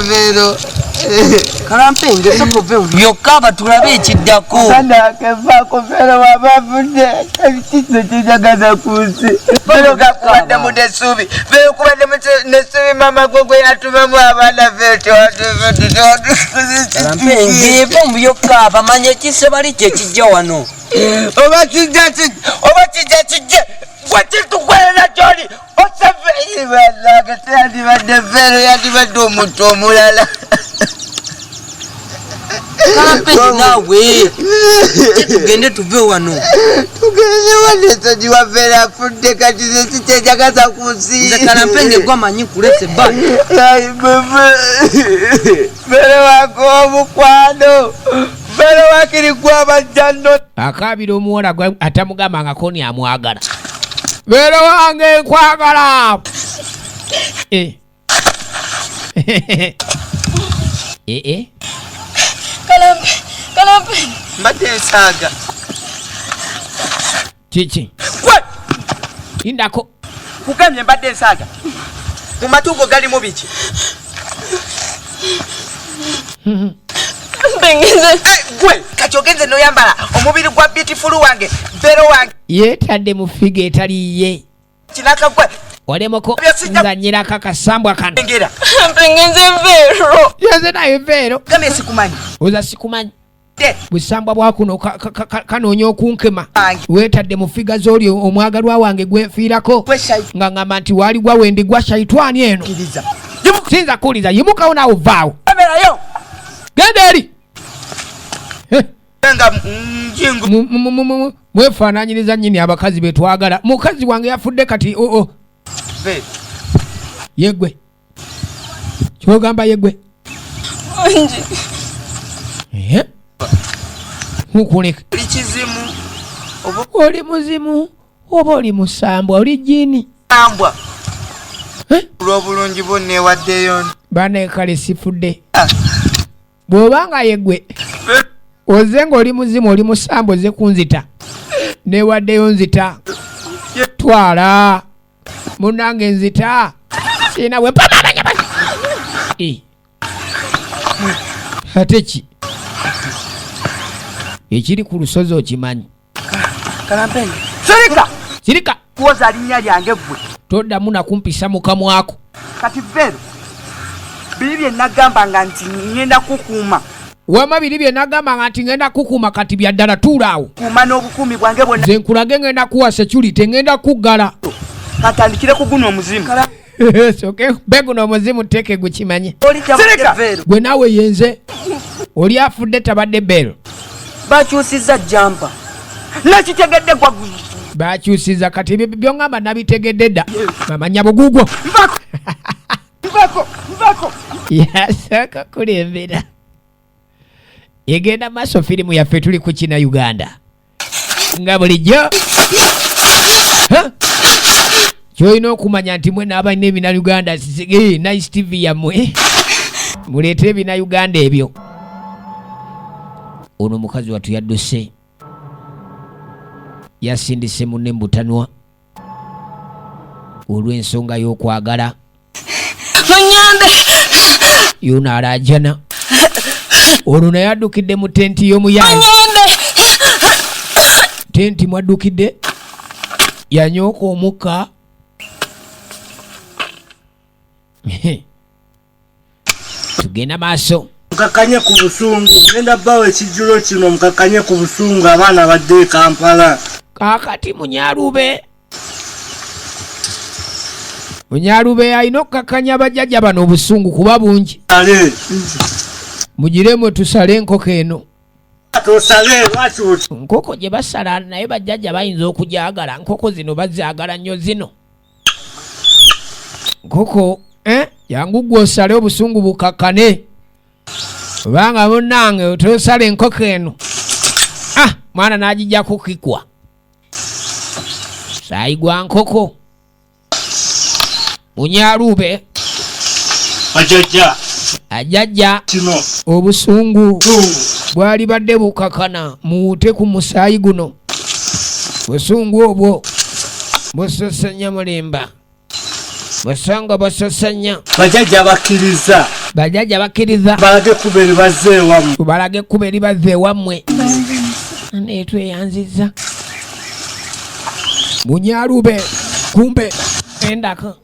S2: Vero. Kalampenge sokove byokka batulabe ekiddako. Kana kevaako Vero wabavudde. Ebitizo kijagaza kunsi. Vero gakubadde mu Nessuubi. Vero kubadde mu Nessuubi mama gwe yatumamu abaana Vero tewandifudde.
S8: Kalampenge bo byokka bamanye kise bali kye kijja wano.
S2: Oba kijja Wachitukwana Joli, osafiri balaga tayari badde Vero yadibadde omuntu omulala.
S8: Kalampengi nawe. Tugende tuve wano.
S2: Tugende wano jiwa vera funde kati ziti jagaza kusi.
S8: Nze Kalampengi gwamanyi kulese ba.
S2: Ai bebe. Bere wako mukwano. Bere wakiri kwa majando.
S1: Akabira omuwala atamugamba ngakoni amwagala. Bere wange nkwagala.
S3: Kalampengi.
S2: Mbate saga.
S1: Chichi.
S2: What?
S1: Indako.
S2: Kukamye mbate saga. Mumatugo gali mubiki. Gwe kachogenze noyambala omubiri gwa beautiful wange bero wange
S1: Yetadde mu figa etaliye.
S2: kinaka gwe
S1: Olemoko nzanyira kakasambwa kano.
S2: ngera
S3: Mpengenze vero.
S1: Yeze nayo vero.
S2: kame sikumanyi
S1: Oza sikumanyi.
S2: de
S1: Busambwa bwakuno kanoonya okunkema. Wetadde mu figa z'oli omwagalwa wange gwenfiirako.
S2: kweshayi
S1: Nga ngamba nti wali gwa wendi gwa shaitwani eno.
S2: kiriza
S1: Sinza kuliza yimukawo naawe vaawo.
S2: kamerayo
S1: Genda eri.
S2: nga njingu
S1: Mwefaananyiriza nnyini abakazi betwagala. Mukazi wange yafudde kati
S2: ve
S1: yegwe. Kyogamba yegwe. Nkukuleka.
S2: likizimu
S1: Oli muzimu oba oli musambwa oli jini.
S2: obambwa olw'obulungi bonna ewaddeyo
S1: Bana kale sifudde. Bw'obanga yegwe oze ng'oli muzimu oli musambwa oze kunzita. Newaddeyo nzita. Twala. Munange nzita. Sina we mpamanya bani. Ate ki? Ekiri ku lusozi okimanyi.
S2: Kalampengi sirika
S1: Sirika.
S2: kuwoza linnya lyange gwe
S1: Toddamu nakumpisa mukamwako.
S2: kati vero biri bye nagamba nga nti ngenda kukuuma
S1: Wama biri bye nagamba nga nti ngenda kukuuma kati bya ddala tuulaawo.
S2: kuuma n'obukuumi bwange bwonna
S1: Nze nkulage ngenda kuwa security ngenda kuggala.
S2: katandikire kuguno omuzimu
S1: Soke beguno omuzimu teke gukimanye.
S2: sirika vero
S1: Gwe naawe yenze. Oli afudde tabadde bero.
S2: bakyusiza jampa nakitegedde gwa
S1: Bakyusiza kati byongamba nabitegedde dda. Mamanya bugugwo.
S2: mbako
S1: Yasaka kulembera. Egenda maaso firimu yaffe tuli ku kina Uganda. Nga bulijjo. Kyoyina okumanya nti mwe n'abalina ebina Uganda Nice TV yammwe. Muleetere ebina Uganda ebyo. Ono mukazi watu yadduse. Yasindise munne mbutanwa. Olw'ensonga y'okwagala.
S3: Munyambe.
S1: Yuno alajana. Ono naye addukidde mu tenti y'omuyanja.
S3: Munyambe.
S1: Tenti mwaddukidde. Yanyooka omukka. Tugenda maaso.
S5: Mukakanye ku busungu ngenda bawe ekijjulo kino mukakanye ku busungu abaana badde Kampala.
S1: Kakati Munyalube alina okukakanya bajjajja bano obusungu kuba bungi.
S5: Ale
S1: Mugiremwe tusale enkoko eno.
S5: tosale lwaki oti
S1: Nkoko gye basala naye bajjajja bayinza okugyagala. Nkoko zino bazaagala nnyo zino. Nkoko yangu gwe osale obusungu bukakane. Obanga munnange tosala enkoko eno. Mwana n'agijja kukikwa. Saayigwa nkoko. Munyalube ajajja
S5: kino
S1: obusungu bwali badde bukakana muwute ku musaayi guno. Busungu obwo busosanya mulimba. Basanga basosanya. Bajajja bakkiriza.
S5: balage kuberi bazze ewamu.
S1: Balage ekkubo eribazza ewammwe. Netweyanziza. Munyalube kumbe endaka.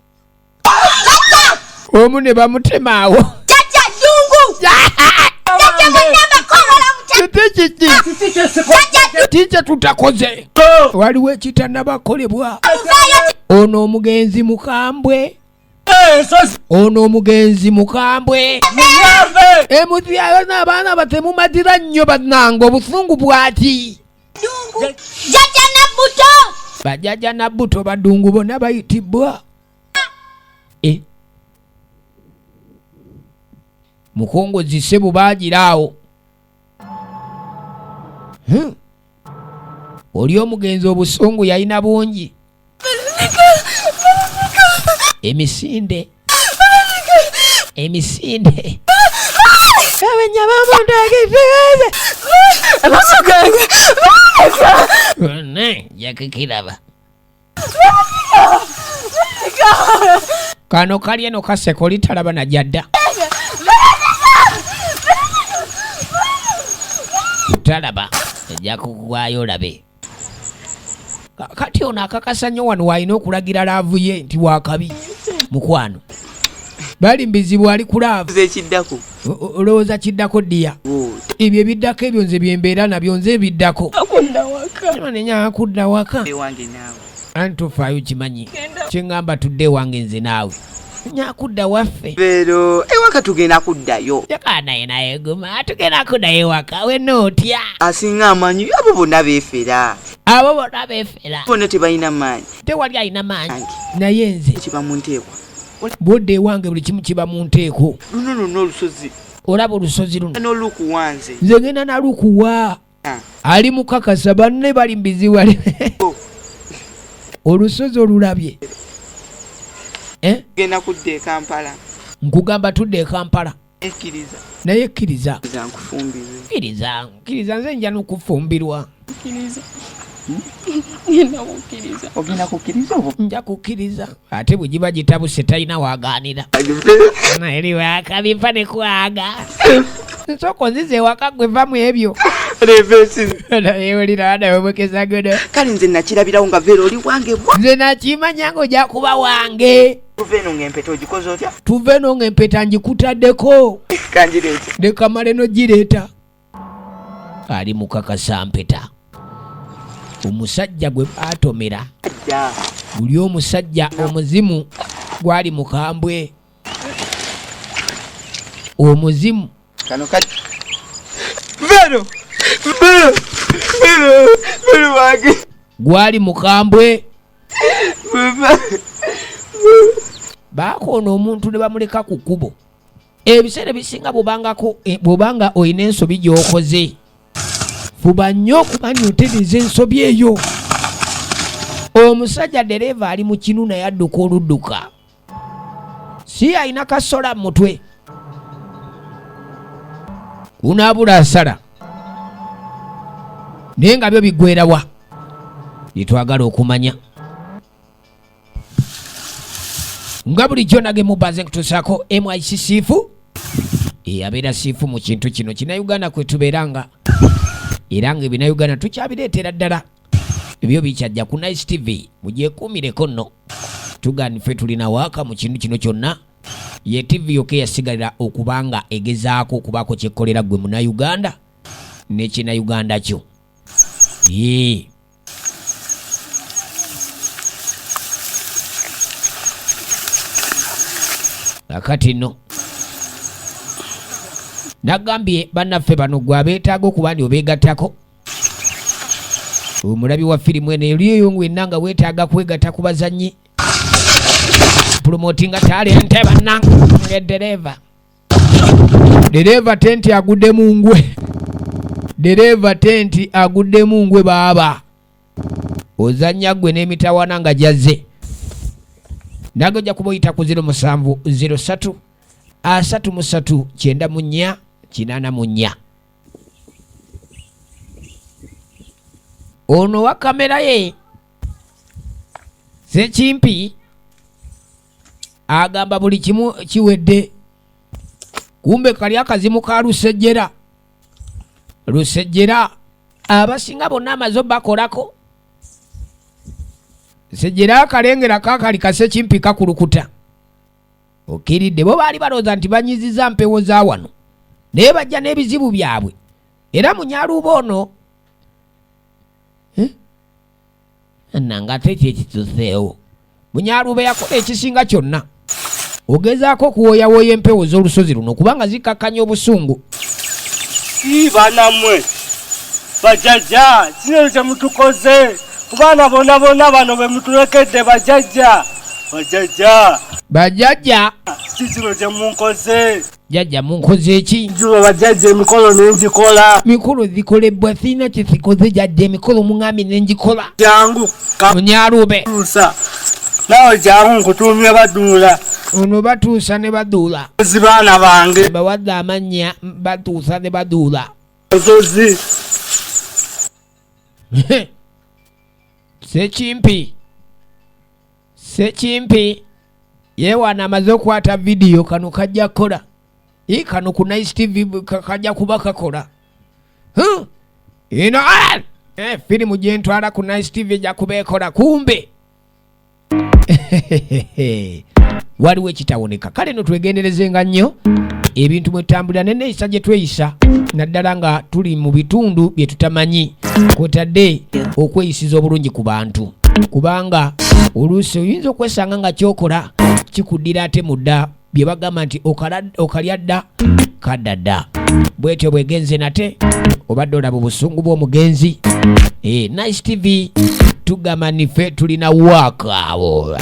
S1: Omu ne bamutemaawo.
S7: Jajja Jungu! Jajja Munyambe kola mutema!
S1: Tije tutakoze. Waliwo ekitanabakolebwa. Ono omugenzi mukambwe ono omugenzi mukambwe emutyayo n'abaana batemumatira nnyo bannange obusungu bwati
S6: Jaja Nabuto!
S1: bajjaja Nabuto badungu bonna bayitibwa mukongozi ssebo baagiraawo oli omugenzi obusungu yalina bungi emisinde abenya bamuntu agifeeze yakikiraba kano kali eno kaseko litalaba najjadda talaba ejja kukugwayo olabe kati ono akakasa nnyo wano walina okulagira laavu ye nti wakabi mukwano balimbizibwa ali ku laavu olowooza kiddako ddiya ebyo ebiddako ebyo nze byembeera nabyo nze ebiddako nenya kudda waka anti tofaayo kimanyi kyeŋŋamba tudde ewange nze naawe nyakudda waffe
S2: Pero ewaka tugenda kuddayo.
S1: Yakanaye naye guma tugenda kuddayo ewaka wenna otya.
S2: Asinga amanyi abo bonna beefera.
S1: Abo bonna beefera.
S2: Bonna tebalina maanyi.
S1: Tewali alina maanyi. Naye nze
S2: kiba mu nteeko.
S1: Budde ewange buli kimu kiba mu nteeko.
S2: Luno olusozi.
S1: Olaba olusozi luno.
S2: N'oluku wanze.
S1: Nze ngenda nalukuwa. Ali mukakasa banne bali mbiziwa. Olusozi olulabye.
S2: Genda kudde e Kampala.
S1: Nkugamba tudde e Kampala.
S2: Ekkiriza.
S1: Naye ekkiriza.
S2: Nkufumbirwe.
S1: Ekkiriza nze nja n'okufumbirwa.
S3: Ekkiriza. Ngenda kukkiriza.
S2: Ogenda kukkiriza obo?
S1: Nja kukkiriza. Ate bwe giba gitabuse talina wagaanira. Naye wakabipa ne kwaga. Nsoko nzize ewaka gwe vamu ebyo. Naye olina adawe bwekeza godo.
S2: Kale nze nakirabirawo nga Vero oli wange bwa.
S1: Nze nakimanya ng'ojja kuba wange.
S2: Tuve eno ng'empeta ogikoze otya?
S1: Tuve eno ng'empeta ngikutaddeko.
S2: Kanjireeta.
S1: Leka male nogireeta. Ali mukakasa mpeta. Omusajja gwe baatomera. Buli omusajja omuzimu gwali mukambwe. Omuzimu.
S2: Kano kati. Vero wange.
S1: Gwali mukambwe. Bakoona omuntu ne bamuleka ku kkubo. Ebiseera bisinga bw'obanga olina ensobi gy'okoze. Fuba nnyo okuba nyotereza ensobi eyo. Omusajja dereva ali mu kinu naye adduka oludduka. Si alina kasola mu mutwe. Kunaabula asala. Naye nga byo biggwerawa. Byetwagala okumanya. Nga bulijjo nage mubaze nkutuusaako MIC siifu. Abeera siifu mu kintu kino Kinauganda kwe tubeeranga. Era ng'ebinauganda tukyabireetera ddala. Ebyo bikyajja ku Nice TV. Mugyekuumireko nno. Tugani ffe tulina waaka mu kintu kino kyonna. Ye TV yokka yasigalira okubanga egezaako okubaako kyekkolera gwe Munauganda ne Kinauganda kyo. Akati nno nagambye bannaffe bano gwe abeetaaga okuba ndi obeegattako. Omulabi wa firimu eno eriyo ngwenna nga weetaaga kwegatta ku bazannyi. Promotinga talente bannange ng'edereva. Dereva tenti agudde mu ngwe. Dereva tenti agudde mu ngwe baaba. Ozannya gwe n'emitawana nga jazze. Nago ja kuboyita ku 0703 33 94 84. Ono wa kamera ye Sekimpi agamba buli kimu kiwedde. Kumbe kali akazimu ka Lusejjera abasinga bonna amazo bakolako. Sejjera akalengera kakali Kasekimpi kakulukuta. Okiridde bo baali balooza nti banyiziza mpewo za wano. Naye bajja n'ebizibu byabwe. Era Munyalubo ono nanga ate kyekituseewo. Munyalubo yakola ekisinga kyonna. ogezaako kuwoyawoya empewo z'olusozi luno kubanga zikakkanya obusungu.
S5: Banamwe bajajja kino kyemutukoze kubaana bonna bano bemutulekedde bajajja kino kyemunkoze.
S1: Jajja munkoze ki?
S5: Njuba bajajja emikolo nengikola.
S1: Mikolo zikolebwa sina kyezikoze jajja emikolo muŋŋambye nengikola.
S5: Jangu
S1: Munyalube.
S5: Nawe jangu nkutumye Baduula.
S1: Ono batuusa ne Baduula.
S5: Zibaana bange.
S1: Bawadde amannya batuusa ne Baduula.
S5: Ozozi.
S1: Sekimpi yewana amaze okwata vidiyo kano kajja kola. Kano ku Nice TV kajja kuba kakola. Ino firimu gye ntwala ku Nice TV ejja kuba ekola kumbe. Waliwo ekitawoneka. Kale no twegenderezenga nnyo ebintu mwe tambulira n'enneeyisa gye tweyisa naddala nga tuli mu bitundu bye tutamanyi kwotadde okweyisiza obulungi ku bantu kubanga oluusi oyinza okwesanga nga kyokola kikuddira ate mudda bye bagamba nti okalya dda kadda dda. Bwetyo bwegenze nate obadde olaba obusungu bw'omugenzi. Nice TV tugamba nife tulina waaka awo.